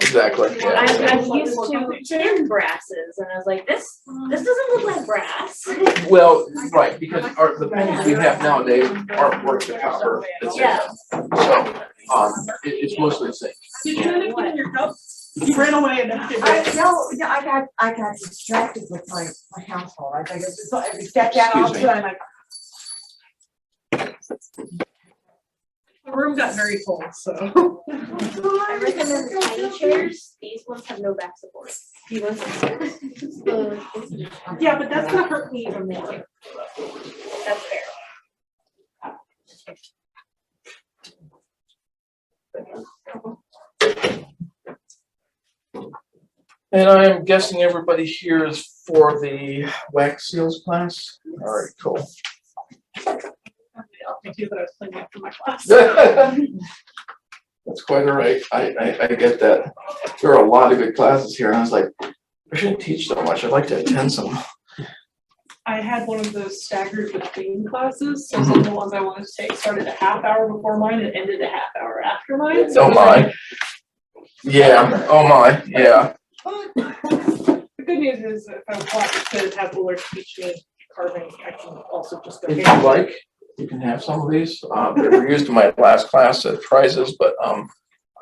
Exactly. Yeah. I'm used to tin brasses, and I was like, this doesn't look like brass. Well, right, because the pennies we have nowadays aren't worth the copper that's in Yeah. them. So it's mostly zinc. Did you end up getting your cup? You ran away and then you No, I got distracted with my household. I think it's just, I stepped out all of a Excuse me. sudden, The room got very full, so. I recommend the tiny chairs. These ones have no back support. These ones. Yeah, but that's gonna hurt me even more. That's fair. And I'm guessing everybody here is for the wax seals class? All right, cool. Me too, but I was playing after my class. That's quite all right. I get that. There are a lot of good classes here, and I was like, I shouldn't teach so much. I'd like to attend some. I had one of those staggered between classes, so some of the ones I wanted to take started a half hour before mine and ended a half hour after mine. So Oh my. Yeah, oh my, yeah. the good news is if I want to have Uller teach me carving, I can also just go. If you like, you can have some of these. They were used in my last class at prizes, but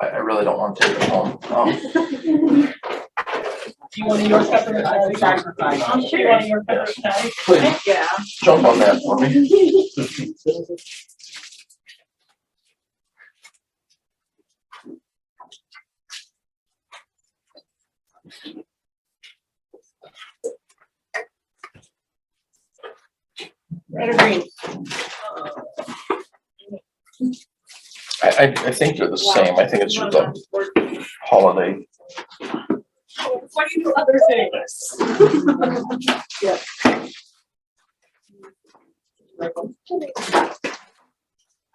I really don't want to take them home. Do you want your peppermint patty? sacrifice. I'm sure. You want your peppermint patty? Please, Yeah. jump on that for me. Red or green? I think they're the same. I think it's just a holiday. What do you do other things? Yeah.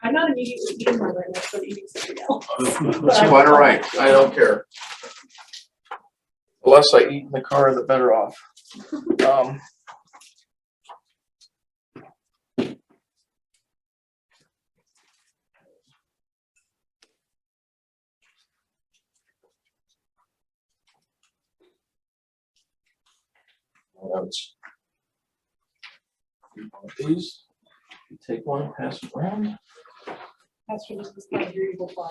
I'm not immediately eating my right now, so I'm eating something else. That's quite all right. I don't care. The less I eat in the car, the better off. Notes. These, you take one, pass it around. That's for this kind of beautiful fly.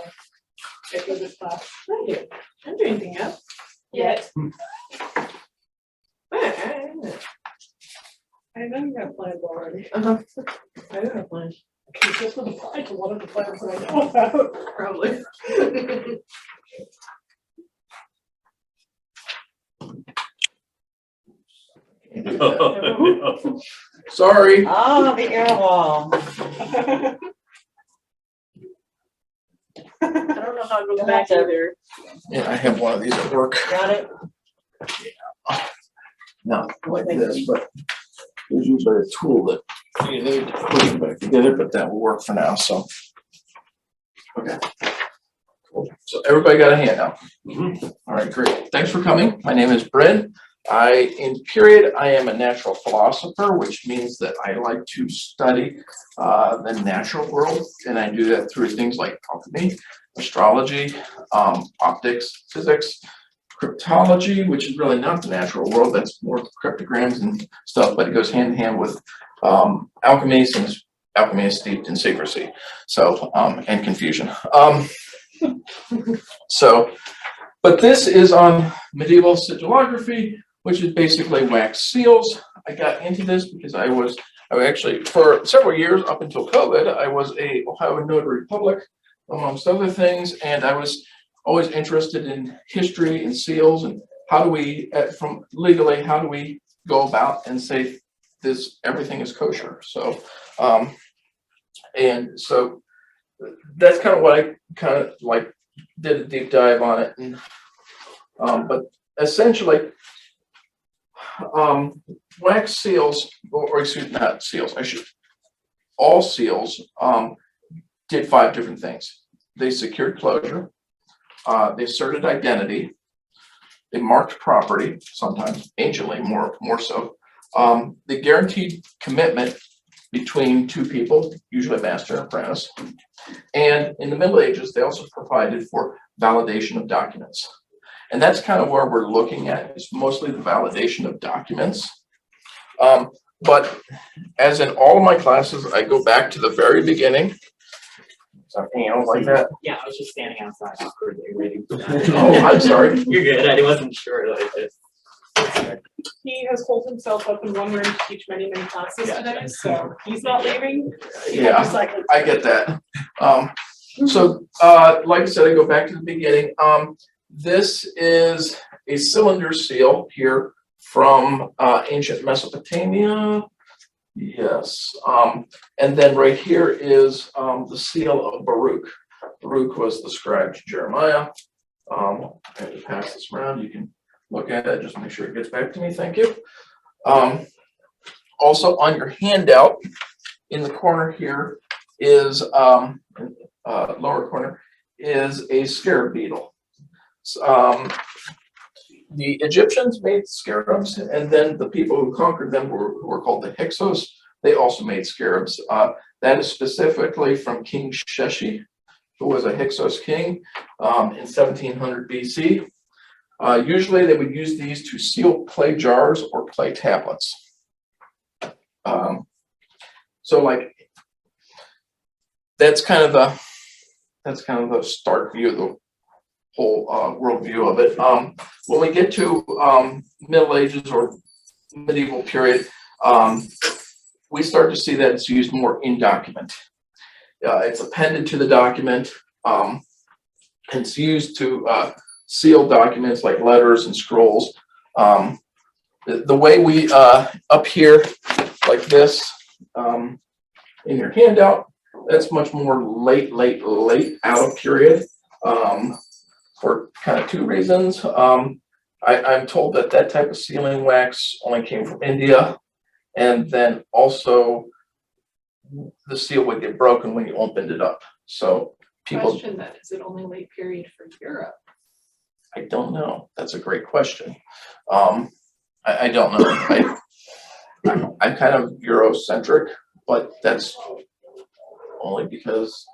Okay, go this class. Thank you. I didn't do anything yet. Yet. I know you have plans already. I don't have plans. You just would apply to one of the plans that I know about. Probably. Sorry. Oh, the air wall. I don't know how to go back either. Yeah, I have one of these at work. Got it? Not like this, but there's usually a tool that you need to put it back together, but that will work for now, so. Okay. Cool. So everybody got a handout? All right, great. Thanks for coming. My name is Bryn. In period, I am a natural philosopher, which means that I like to study the natural world, and I do that through things like alchemy, astrology, optics, physics, cryptology, which is really not the natural world. That's more cryptograms and stuff, but it goes hand in hand with alchemy, since alchemy is steeped in secrecy, so and confusion. But this is on medieval sigillography, which is basically wax seals. I got into this because I actually, for several years up until COVID, I was a Ohio notary public, amongst other things, and I was always interested in history and seals and how do we, from legally, how do we go about and say this, everything is kosher. So, and so that's kind of what I kind of like did a deep dive on it. And, but essentially, wax seals, or excuse me, not seals, all seals did 5 different things. They secured closure, they asserted identity, they marked property, sometimes anciently more so. They guaranteed commitment between 2 people, usually master and apprentice. And in the Middle Ages, they also provided for validation of documents. And that's kind of where we're looking at, is mostly the validation of documents. But as in all of my classes, I go back to the very beginning. Something else like that. Yeah, I was just standing outside awkwardly waiting for that. Oh, I'm sorry. You're good. I wasn't sure. He has holed himself up in one room to teach many, many classes today, so he's not leaving. Yeah, Recycling. I get that. So, like I said, I go back to the beginning. This is a cylinder seal here from ancient Mesopotamia. Yes. And then right here is the seal of Baruch. Baruch was the scribe to Jeremiah. I have to pass this around. You can look at it. Just make sure it gets back to me. Thank you. Also on your handout in the corner here is lower corner is a scarab beetle. The Egyptians made scarabs, and then the people who conquered them who were called the Hyksos, they also made scarabs. That is specifically from King Sheshi, who was a Hyksos king in 1700 BC. Usually they would use these to seal clay jars or clay tablets. So like, that's kind of the stark view of the whole worldview of it. When we get to Middle Ages or medieval period, we start to see that it's used more in document. It's appended to the document. It's used to seal documents like letters and scrolls. The way we up here like this in your handout, that's much more late out of period. For kind of 2 reasons. I'm told that type of sealing wax only came from India, and then also the seal would get broken when you opened it up. So people. Question that, is it only late period for Europe? I don't know. That's a great question. I don't know. I'm kind of Eurocentric, but that's only because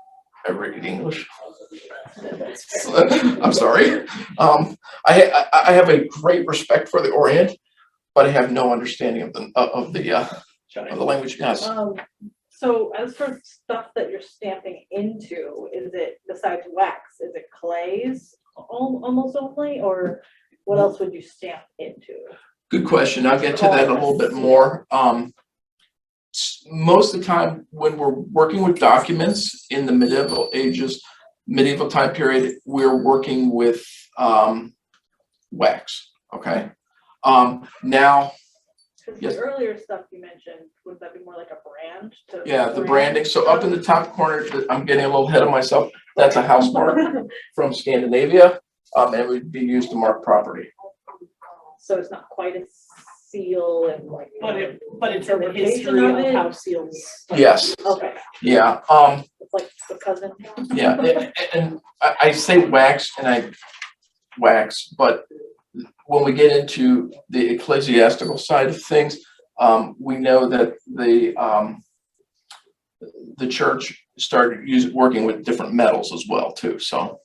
I read English. I'm sorry. I have a great respect for the Orient, but I have no understanding of the language. Yes. So as for stuff that you're stamping into, is it, besides wax, is it clays almost only, or what else would you stamp into? Good question. I'll get to that a little bit more. Most of the time when we're working with documents in the medieval time period, we're working with wax. Okay. Now, yes. The earlier stuff you mentioned, would that be more like a brand? Yeah, the branding. So up in the top corner, I'm getting a little ahead of myself. That's a house mark from Scandinavia, and it would be used to mark property. So it's not quite a seal and like. But it's a history of how seals. Yes. Okay. Yeah. It's like the cousin. Yeah, and I say wax, but when we get into the ecclesiastical side of things, we know that the church started working with different metals as well too. So,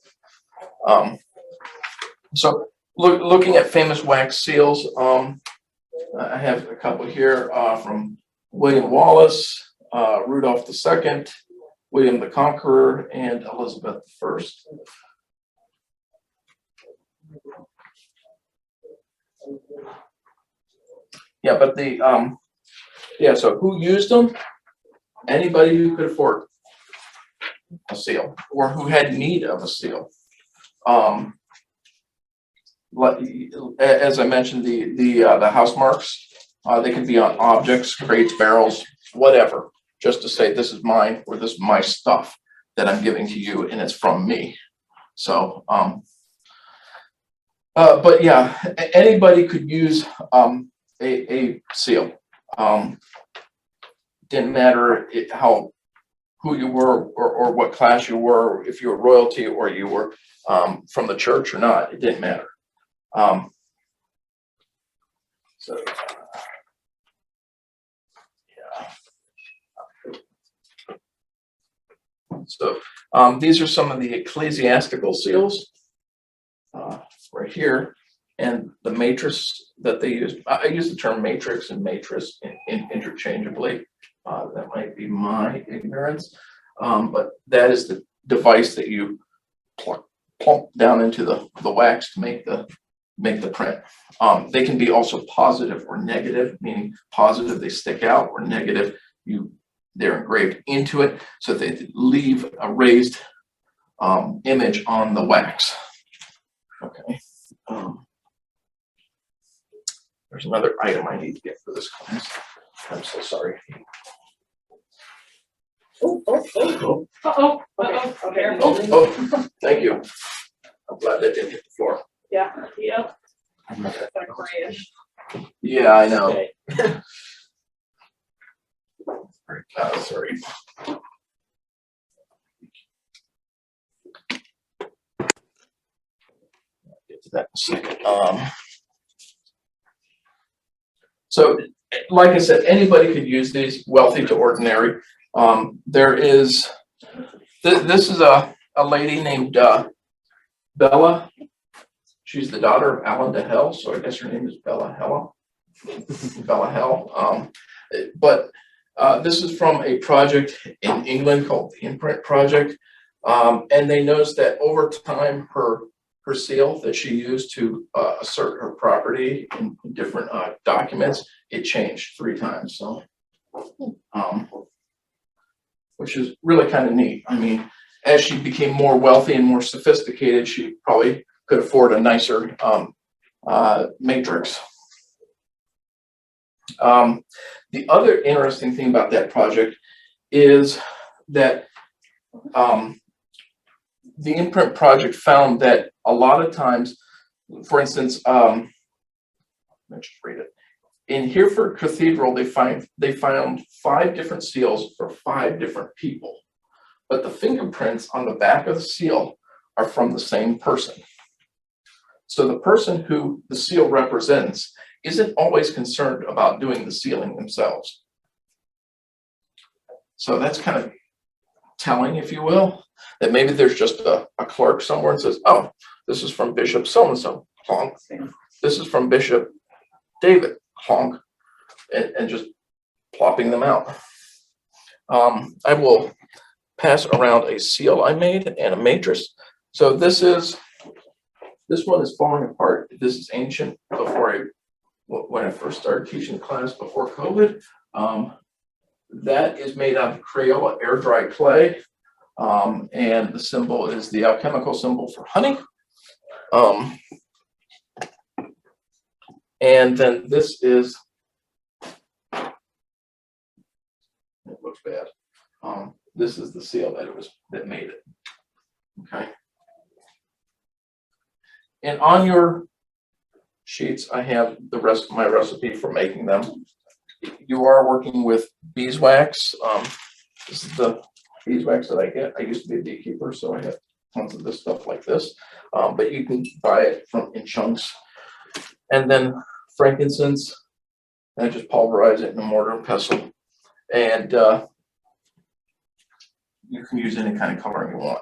looking at famous wax seals, I have a couple here from William Wallace, Rudolph II, William the Conqueror, and Elizabeth I. Yeah, but so who used them? Anybody who could afford a seal or who had need of a seal. As I mentioned, the house marks, they can be on objects, crates, barrels, whatever, just to say this is mine or this is my stuff that I'm giving to you and it's from me. So, but yeah, anybody could use a seal. Didn't matter who you were or what class you were, if you were royalty or you were from the church or not, it didn't matter. So these are some of the ecclesiastical seals right here, and the matrix that they use. I use the term matrix and matrix interchangeably. That might be my ignorance, but that is the device that you plump down into the wax to make the print. They can be also positive or negative, meaning positive they stick out, or negative they're engraved into it, so they leave a raised image on the wax. Okay. There's another item I need to get for this class. I'm so sorry. Uh-oh. Okay. Oh, thank you. I'm glad that didn't hit the floor. Yeah, that's grayish. Yeah, I know. Okay. Sorry. Get to that in a second. So, like I said, anybody could use these, wealthy to ordinary. There is, this is a lady named Bella. She's the daughter of Alan de Hell, so I guess her name is Bella Hell. Bella Hell. But this is from a project in England called the Imprint Project. And they noticed that over time, her seal that she used to assert her property in different documents, it changed 3 times. So, which is really kind of neat. I mean, as she became more wealthy and more sophisticated, she probably could afford a nicer matrix. The other interesting thing about that project is that the Imprint Project found that a lot of times, for instance, let me just read it. In Hereford Cathedral, they found 5 different seals for 5 different people, but the fingerprints on the back of the seal are from the same person. So the person who the seal represents isn't always concerned about doing the sealing themselves. So that's kind of telling, if you will, that maybe there's just a clerk somewhere and says, oh, this is from Bishop so-and-so, honk. This is from Bishop David, honk, and just plopping them out. I will pass around a seal I made and a matrix. So this one is falling apart. This is ancient when I first started teaching class before COVID. That is made out of Crayola air dry clay. And the symbol is the alchemical symbol for honey. And then this is, it looks bad. This is the seal that made it. Okay. And on your sheets, I have the rest of my recipe for making them. You are working with beeswax. This is the beeswax that I get. I used to be a beekeeper, so I have tons of this stuff like this. But you can buy it in chunks. and then frankincense, and I just pulverize it in a mortar and pestle, and you can use any kind of coloring you want.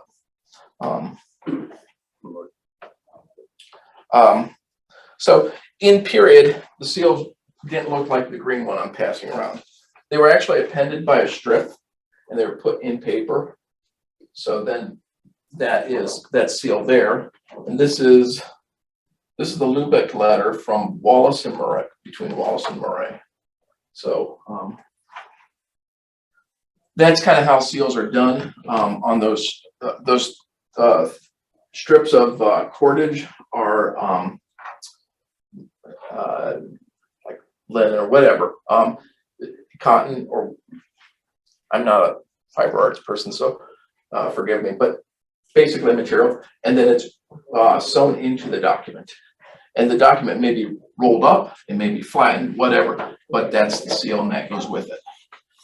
So in period, the seals didn't look like the green one I'm passing around. They were actually appended by a strip, and they were put in paper. So then that seal there, and this is the Lubeck letter from Wallace and Murray, between Wallace and Murray. So that's kind of how seals are done. On those strips of cordage are like linen or whatever, cotton, or I'm not a fiber arts person, so forgive me, but basically material, and then it's sewn into the document. And the document may be rolled up, it may be flattened, whatever, but that's the seal and that goes with it.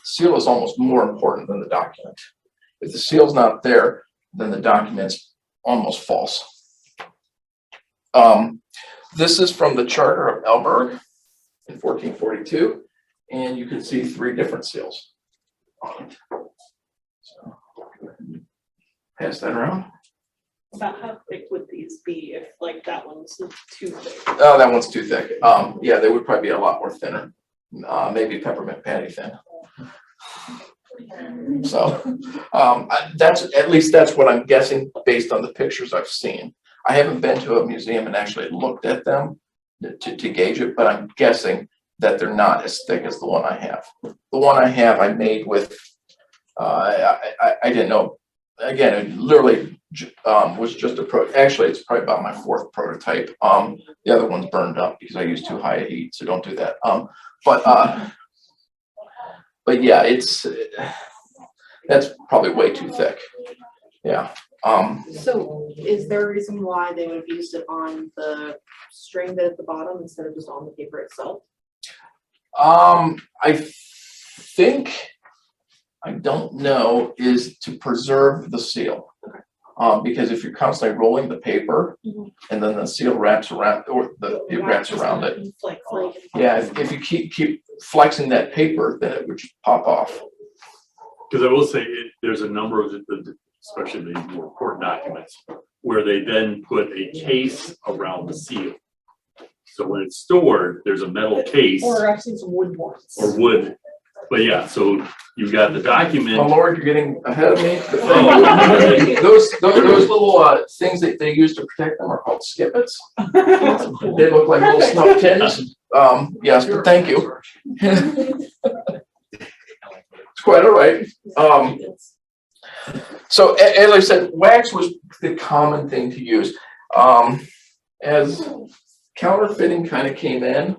Seal is almost more important than the document. If the seal's not there, then the document's almost false. This is from the Charter of Elberg in 1442, and you can see 3 different seals on it. So, pass that around. About how thick would these be if like that one's too thick? Oh, that one's too thick. Yeah, they would probably be a lot more thinner. Maybe peppermint patty thin. So that's what I'm guessing based on the pictures I've seen. I haven't been to a museum and actually looked at them to gauge it, but I'm guessing that they're not as thick as the one I have. The one I have, I made with, I didn't know. Again, it literally was just actually, it's probably about my 4th prototype. The other one's burned up because I used too high a heat, so don't do that. But yeah, that's probably way too thick. Yeah. So is there a reason why they would have used it on the string bit at the bottom instead of just on the paper itself? I think, I don't know, is to preserve the seal. Because if you're constantly rolling the paper and then the seal wraps around, or it wraps around it. Like, Yeah, if you keep flexing that paper, then it would just pop off. Because I will say, there's a number of, especially the more important documents, where they then put a case around the seal. So when it's stored, there's a metal case. or I've seen some wood ones. Or wood. But yeah, so you've got the document. Oh Lord, you're getting ahead of me. Oh. Those little things that they use to protect them are called skippets. They look like little snuff tins. Yes, but thank you. It's quite all right. So as I said, wax was the common thing to use. As counterfeiting kind of came in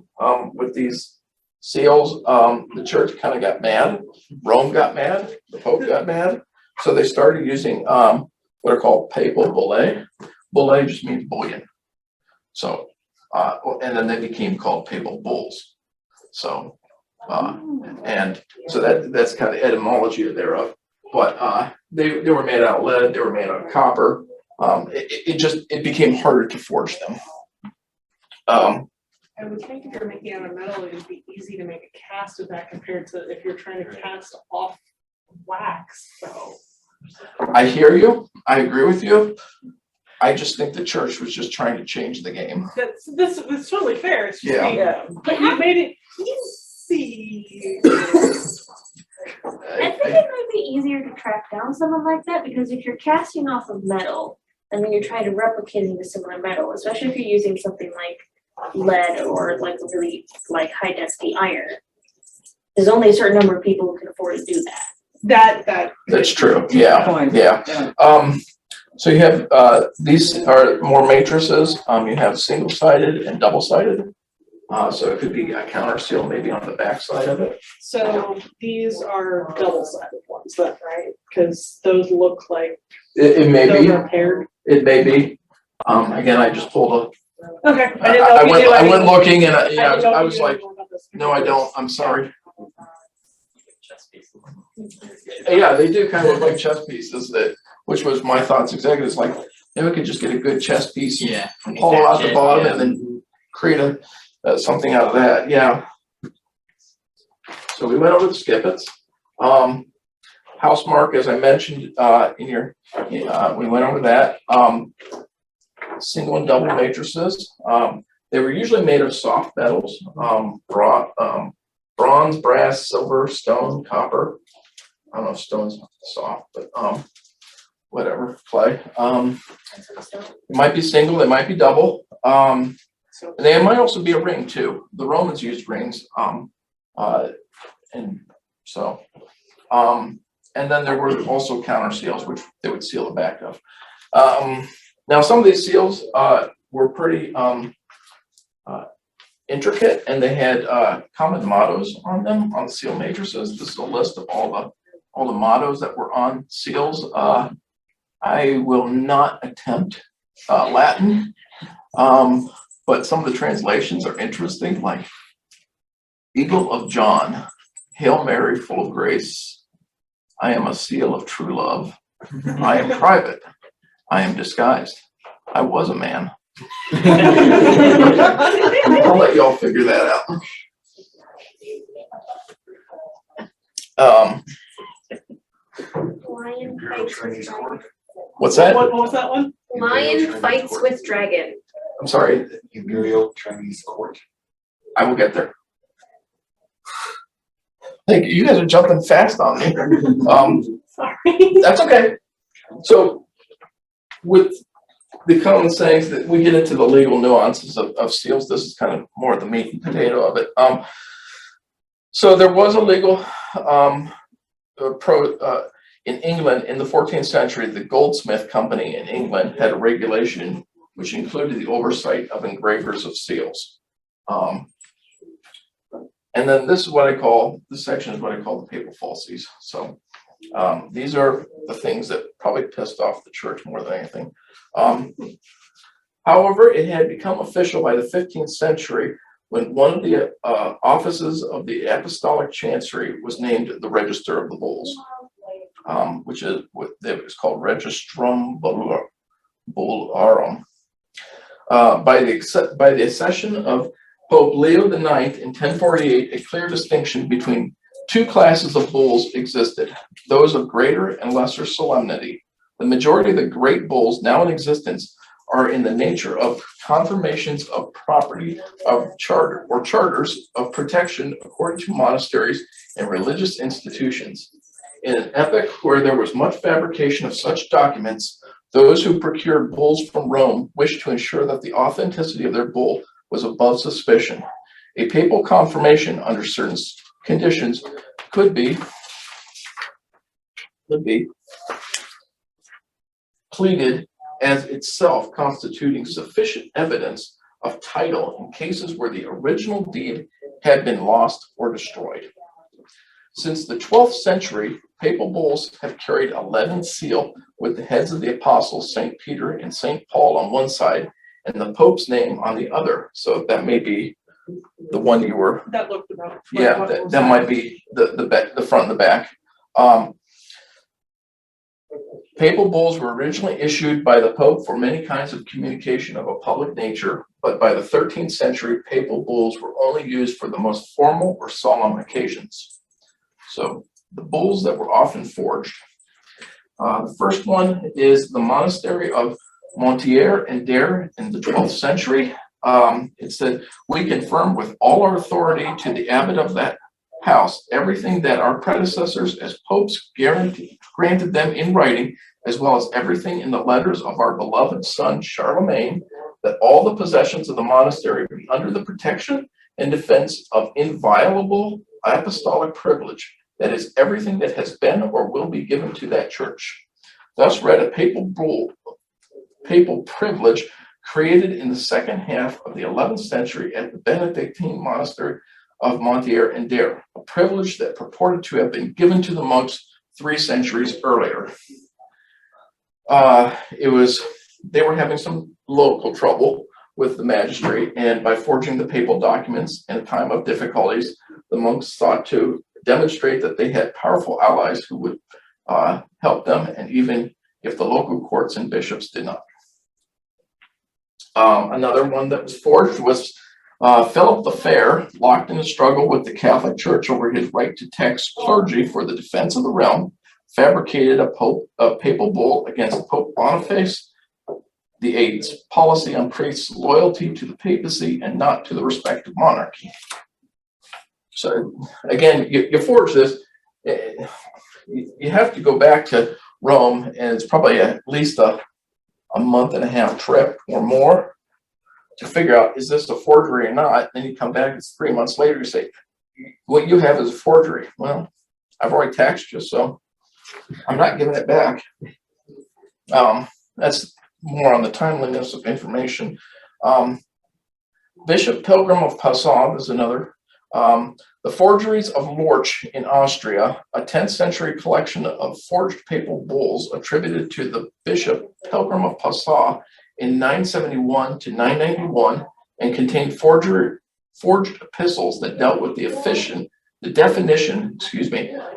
with these seals, the church kind of got mad. Rome got mad. The Pope got mad. So they started using what are called papal bullae. Bullae just means bullion. So, and then they became called papal bulls. So, and so that's kind of the etymology thereof. But they were made out of lead. They were made out of copper. It became harder to forge them. I would think if you're making out of metal, it would be easy to make a cast of that compared to if you're trying to cast off wax. So I hear you. I agree with you. I just think the church was just trying to change the game. that's totally fair. It's just Yeah. but you made it easy. I think it might be easier to track down someone like that because if you're casting off of metal and then you're trying to replicate a similar metal, especially if you're using something like lead or like really like high density iron, there's only a certain number of people who can afford to do that. That's true. Yeah. So you have these are more matrices. You have single-sided and double-sided. So it could be a counter seal maybe on the back side of it. So these are double-sided ones, then, right? Because those look like It may those be. are paired. It may be. Again, I just pulled Okay. I went looking and I was like, no, I don't. I'm sorry. Yeah, they do kind of look like chess pieces. Which was my thoughts exactly. It's like, maybe we could just get a good chess piece and Yeah. hollow out the bottom and then create something out of that, yeah. So we went over the skippets. Housemark, as I mentioned, we went over that. Single and double matrices. They were usually made of soft metals, bronze, brass, silver, stone, copper. I don't know if stone's soft, but whatever, clay. It might be single, they might be double. They might also be a ring too. The Romans used rings. And then there were also counter seals, which they would seal the back of. Now, some of these seals were pretty intricate, and they had common mottos on them on the seal matrices. This is a list of all the mottos that were on seals. I will not attempt Latin, but some of the translations are interesting, like Eagle of John, Hail Mary, full of grace. I am a seal of true love. I am private. I am disguised. I was a man. I'll let y'all figure that out. Lion Imperial fights with Chinese dragon. court. What's that? What was that one? Lion fights with dragon. I'm sorry. Imperial Chinese court. I will get there. Thank you. You guys are jumping fast on me. Sorry. That's okay. So, with the common sayings that we get into the legal nuances of seals, this is kind of more the meat and potato of it. So there was a legal in England in the 14th century. The goldsmith company in England had a regulation which included the oversight of engravers of seals. And then this section is what I call the papal falsies. So these are the things that probably pissed off the church more than anything. However, it had become official by the 15th century when one of the offices of the apostolic chancery was named the Register of the Bulls, which is what it was called Registrum Bullarum. By the accession of Pope Leo IX in 1048, a clear distinction between two classes of bulls existed, those of greater and lesser solemnity. The majority of the great bulls now in existence are in the nature of confirmations of property of charter or charters of protection according to monasteries and religious institutions. In an epoch where there was much fabrication of such documents, those who procured bulls from Rome wished to ensure that the authenticity of their bull was above suspicion. A papal confirmation under certain conditions could be pleaded as itself constituting sufficient evidence of title in cases where the original deed had been lost or destroyed. Since the 12th century, papal bulls have carried a leaden seal with the heads of the apostles St. Peter and St. Paul on one side and the Pope's name on the other. So that may be the one you were. That looked about. like Yeah, what it was that might be the front and the back. Papal bulls were originally issued by the Pope for many kinds of communication of a public nature, but by the 13th century, papal bulls were only used for the most formal or solemn occasions. So the bulls that were often forged. The first one is the monastery of Montier and Dare in the 12th century. It said, "We confirm with all our authority to the abbot of that house everything that our predecessors as popes granted them in writing, as well as everything in the letters of our beloved son Charlemagne, that all the possessions of the monastery be under the protection and defense of inviolable apostolic privilege, that is, everything that has been or will be given to that church." Thus read a papal privilege created in the second half of the 11th century at the Benedictine monastery of Montier and Dare, a privilege that purported to have been given to the monks 3 centuries earlier. They were having some local trouble with the magistrate, and by forging the papal documents in a time of difficulties, the monks sought to demonstrate that they had powerful allies who would help them, and even if the local courts and bishops did not. Another one that was forged was Philip the Fair, locked in a struggle with the Catholic Church over his right to tax clergy for the defense of the realm, fabricated a papal bull against Pope Boniface VIII's policy on priests' loyalty to the papacy and not to the respective monarchy. So again, you forge this. You have to go back to Rome, and it's probably at least a month and a half trip or more to figure out, is this a forgery or not? Then you come back, it's 3 months later, you say, what you have is a forgery. Well, I've already taxed you, so I'm not giving it back. That's more on the timeliness of information. Bishop Pilgrim of Passau is another. The Forgeries of Lorch in Austria, a 10th century collection of forged papal bulls attributed to the Bishop Pilgrim of Passau in 971 to 991, and contained forged epistles that dealt with the definition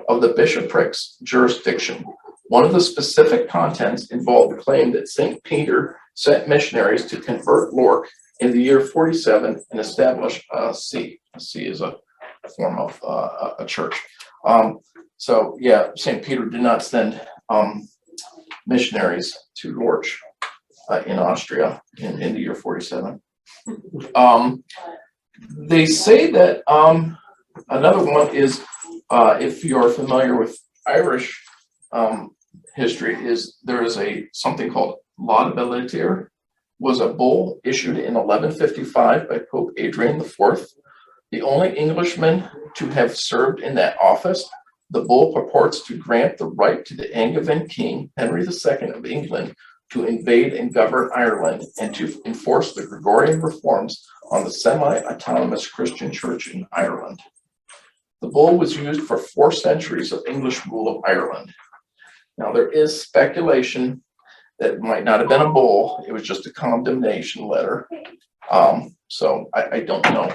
of the bishopric's jurisdiction. One of the specific contents involved the claim that St. Peter sent missionaries to convert Lorch in the year 47 and establish a see. A see is a form of a church. So yeah, St. Peter did not send missionaries to Lorch in Austria in the year 47. They say that another one is, if you're familiar with Irish history, is there is something called Laudabiliter, was a bull issued in 1155 by Pope Adrian IV, the only Englishman to have served in that office. The bull purports to grant the right to the Angevin king, Henry II of England, to invade and govern Ireland and to enforce the Gregorian reforms on the semi-autonomous Christian church in Ireland. The bull was used for 4 centuries of English rule of Ireland. Now, there is speculation that it might not have been a bull, it was just a condemnation letter. So I don't know.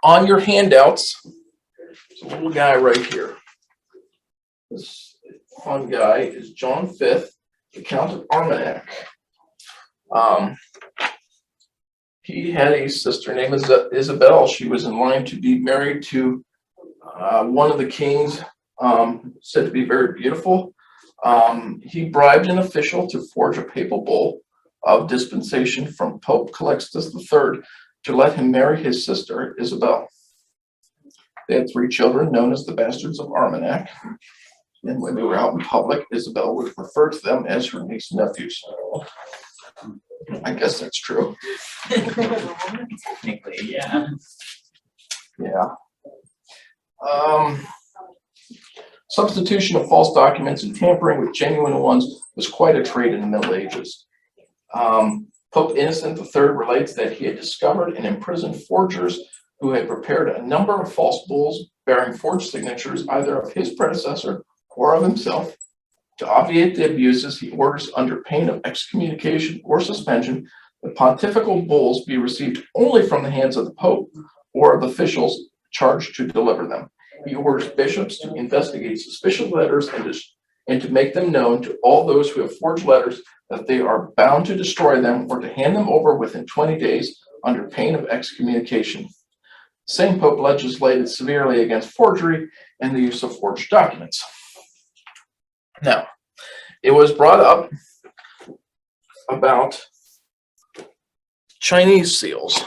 On your handouts, there's a little guy right here. This fun guy is John V, the Count of Armagnac. He had a sister named Isabel. She was in line to be married to one of the kings, said to be very beautiful. He bribed an official to forge a papal bull of dispensation from Pope Calixtus III to let him marry his sister, Isabel. They had 3 children known as the Bastards of Armagnac. And when they were out in public, Isabel would refer to them as her niece and nephews. I guess that's true. Technically, yeah. Yeah. Substitution of false documents and tampering with genuine ones was quite a trade in the Middle Ages. Pope Innocent III relates that he had discovered and imprisoned forgers who had prepared a number of false bulls bearing forged signatures either of his predecessor or of himself. To obviate the abuses, he orders, under pain of excommunication or suspension, the pontifical bulls be received only from the hands of the Pope or of officials charged to deliver them. He orders bishops to investigate suspicious letters and to make them known to all those who have forged letters that they are bound to destroy them or to hand them over within 20 days under pain of excommunication. Same Pope legislated severely against forgery and the use of forged documents. Now, it was brought up about Chinese seals.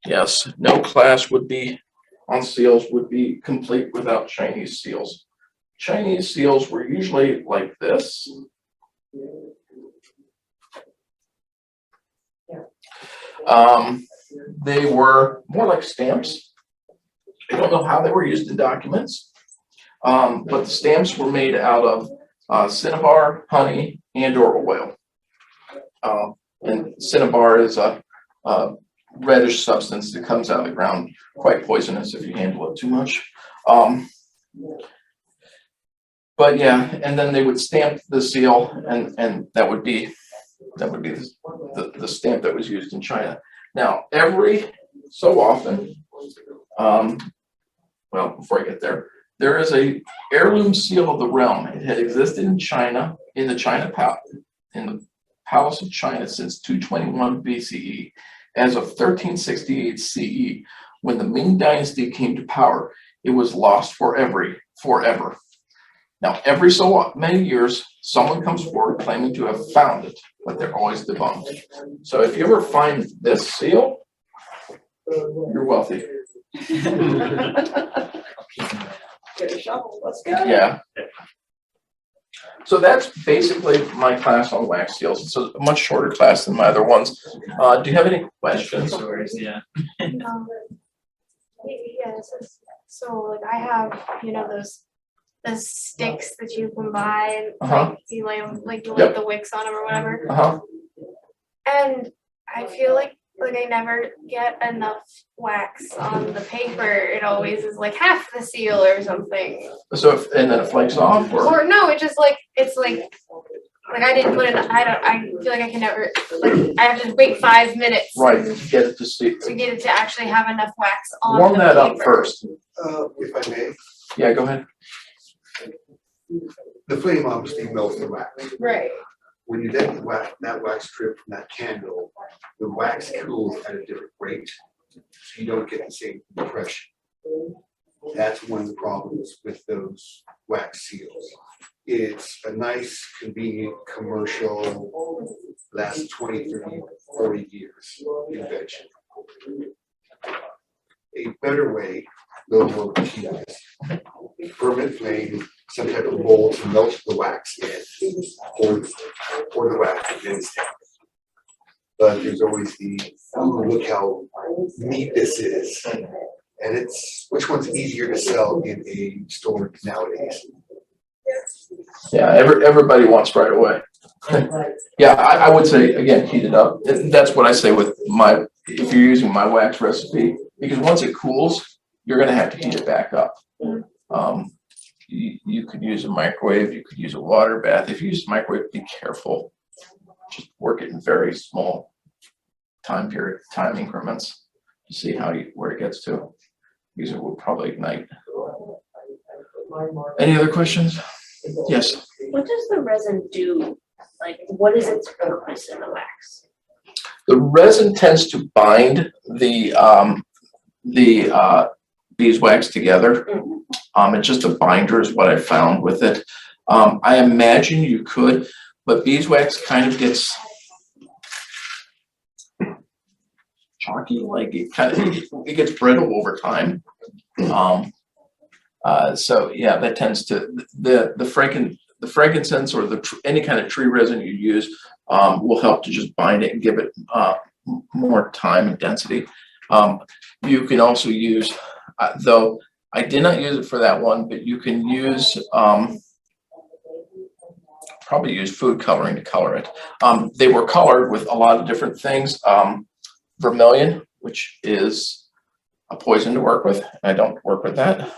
Yes, no class would be on seals would be complete without Chinese seals. Chinese seals were usually like this. They were more like stamps. I don't know how they were used in documents, but the stamps were made out of cinnabar, honey, and/or oil. And cinnabar is a reddish substance that comes out of the ground, quite poisonous if you handle it too much. But yeah, and then they would stamp the seal, and that would be the stamp that was used in China. Now, every so often, well, before I get there, there is a heirloom seal of the realm. It had existed in China, in the Palace of China since 221 BCE. As of 1368 CE, when the Ming Dynasty came to power, it was lost forever. Now, every so many years, someone comes forward claiming to have found it, but they're always debunked. So if you ever find this seal, you're wealthy. Get a shovel, let's go. Yeah. So that's basically my class on wax seals. It's a much shorter class than my other ones. Do you have any questions? Yeah. Yeah, so like I have, you know, the sticks that you can buy, Uh-huh. like you light Yep. the wicks on them or whatever. Uh-huh. And I feel like I never get enough wax on the paper. It always is like half the seal or something. So if, and then it flakes off or? Or no, it just like it's like I didn't put in. I feel like I can never like I have to wait 5 minutes. Right, to get it to see. To get it to actually have enough wax on Warm the that up paper. first. If I may, Yeah, go ahead. the flame obviously melts the wax. Right. When you let that wax drip from that candle, the wax cools at a different rate, so you don't get the same compression. That's one of the problems with those wax seals. It's a nice, convenient, commercial, lasts 20, 30, 40 years invention. A better way, a little more tedious. Permanent flame, some type of mold to melt the wax in, or the wax and then stamp it. But there's always the, oh, look how neat this is. And it's, which one's easier to sell in a store nowadays? Yeah, everybody wants right away. Yeah, I would say, again, heat it up. That's what I say with my, if you're using my wax recipe, because once it cools, you're gonna have to heat it back up. You could use a microwave, you could use a water bath. If you use a microwave, be careful. Just work it in very small time increments to see where it gets to. Because it will probably ignite. Any other questions? Yes. What does the resin do? Like, what is its purpose in the wax? The resin tends to bind the beeswax together. It's just a binder is what I found with it. I imagine you could, but beeswax kind of gets chalky, like it gets brittle over time. So yeah, that tends to the frankincense or any kind of tree resin you use will help to just bind it and give it more time and density. You can also use, though I did not use it for that one, but you can use probably use food coloring to color it. They were colored with a lot of different things. Vermilion, which is a poison to work with. I don't work with that.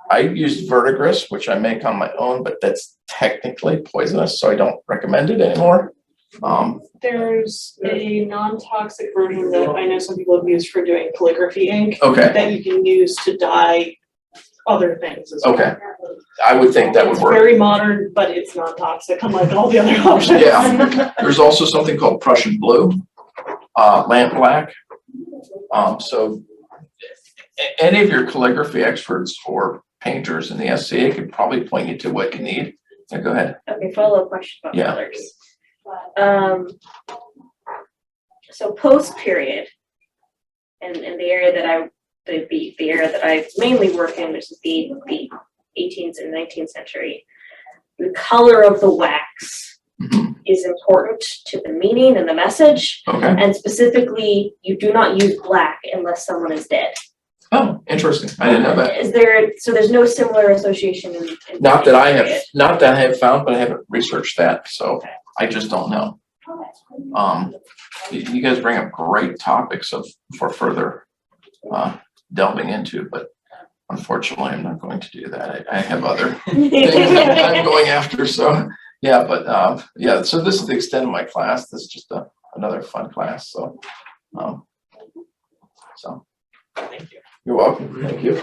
I used verdigris, which I make on my own, but that's technically poisonous, so I don't recommend it anymore. There's a non-toxic version that I know some people have used for doing calligraphy ink. Okay. That you can use to dye other things as well. Okay. I would think that would It's work. very modern, but it's not toxic, unlike all the other options. Yeah. There's also something called Prussian blue, lamp black. So any of your calligraphy experts or painters in the SCA could probably point you to what you need. Yeah, go ahead. Okay, follow-up question about Yeah. colors. So post-period, and the area that the area that I mainly work in, which is the 18th and 19th century, the color of the wax is important to the meaning and the message. Okay. And specifically, you do not use black unless someone is dead. Oh, interesting. I didn't know that. So there's no similar association in Not that I period. have found, but I haven't researched that, so I just don't know. You guys bring up great topics for further delving into, but unfortunately, I'm not going to do that. I have other things that I'm going after. So yeah, but yeah. So this is the extent of my class. This is just another fun class. So Thank you. you're welcome. Thank you.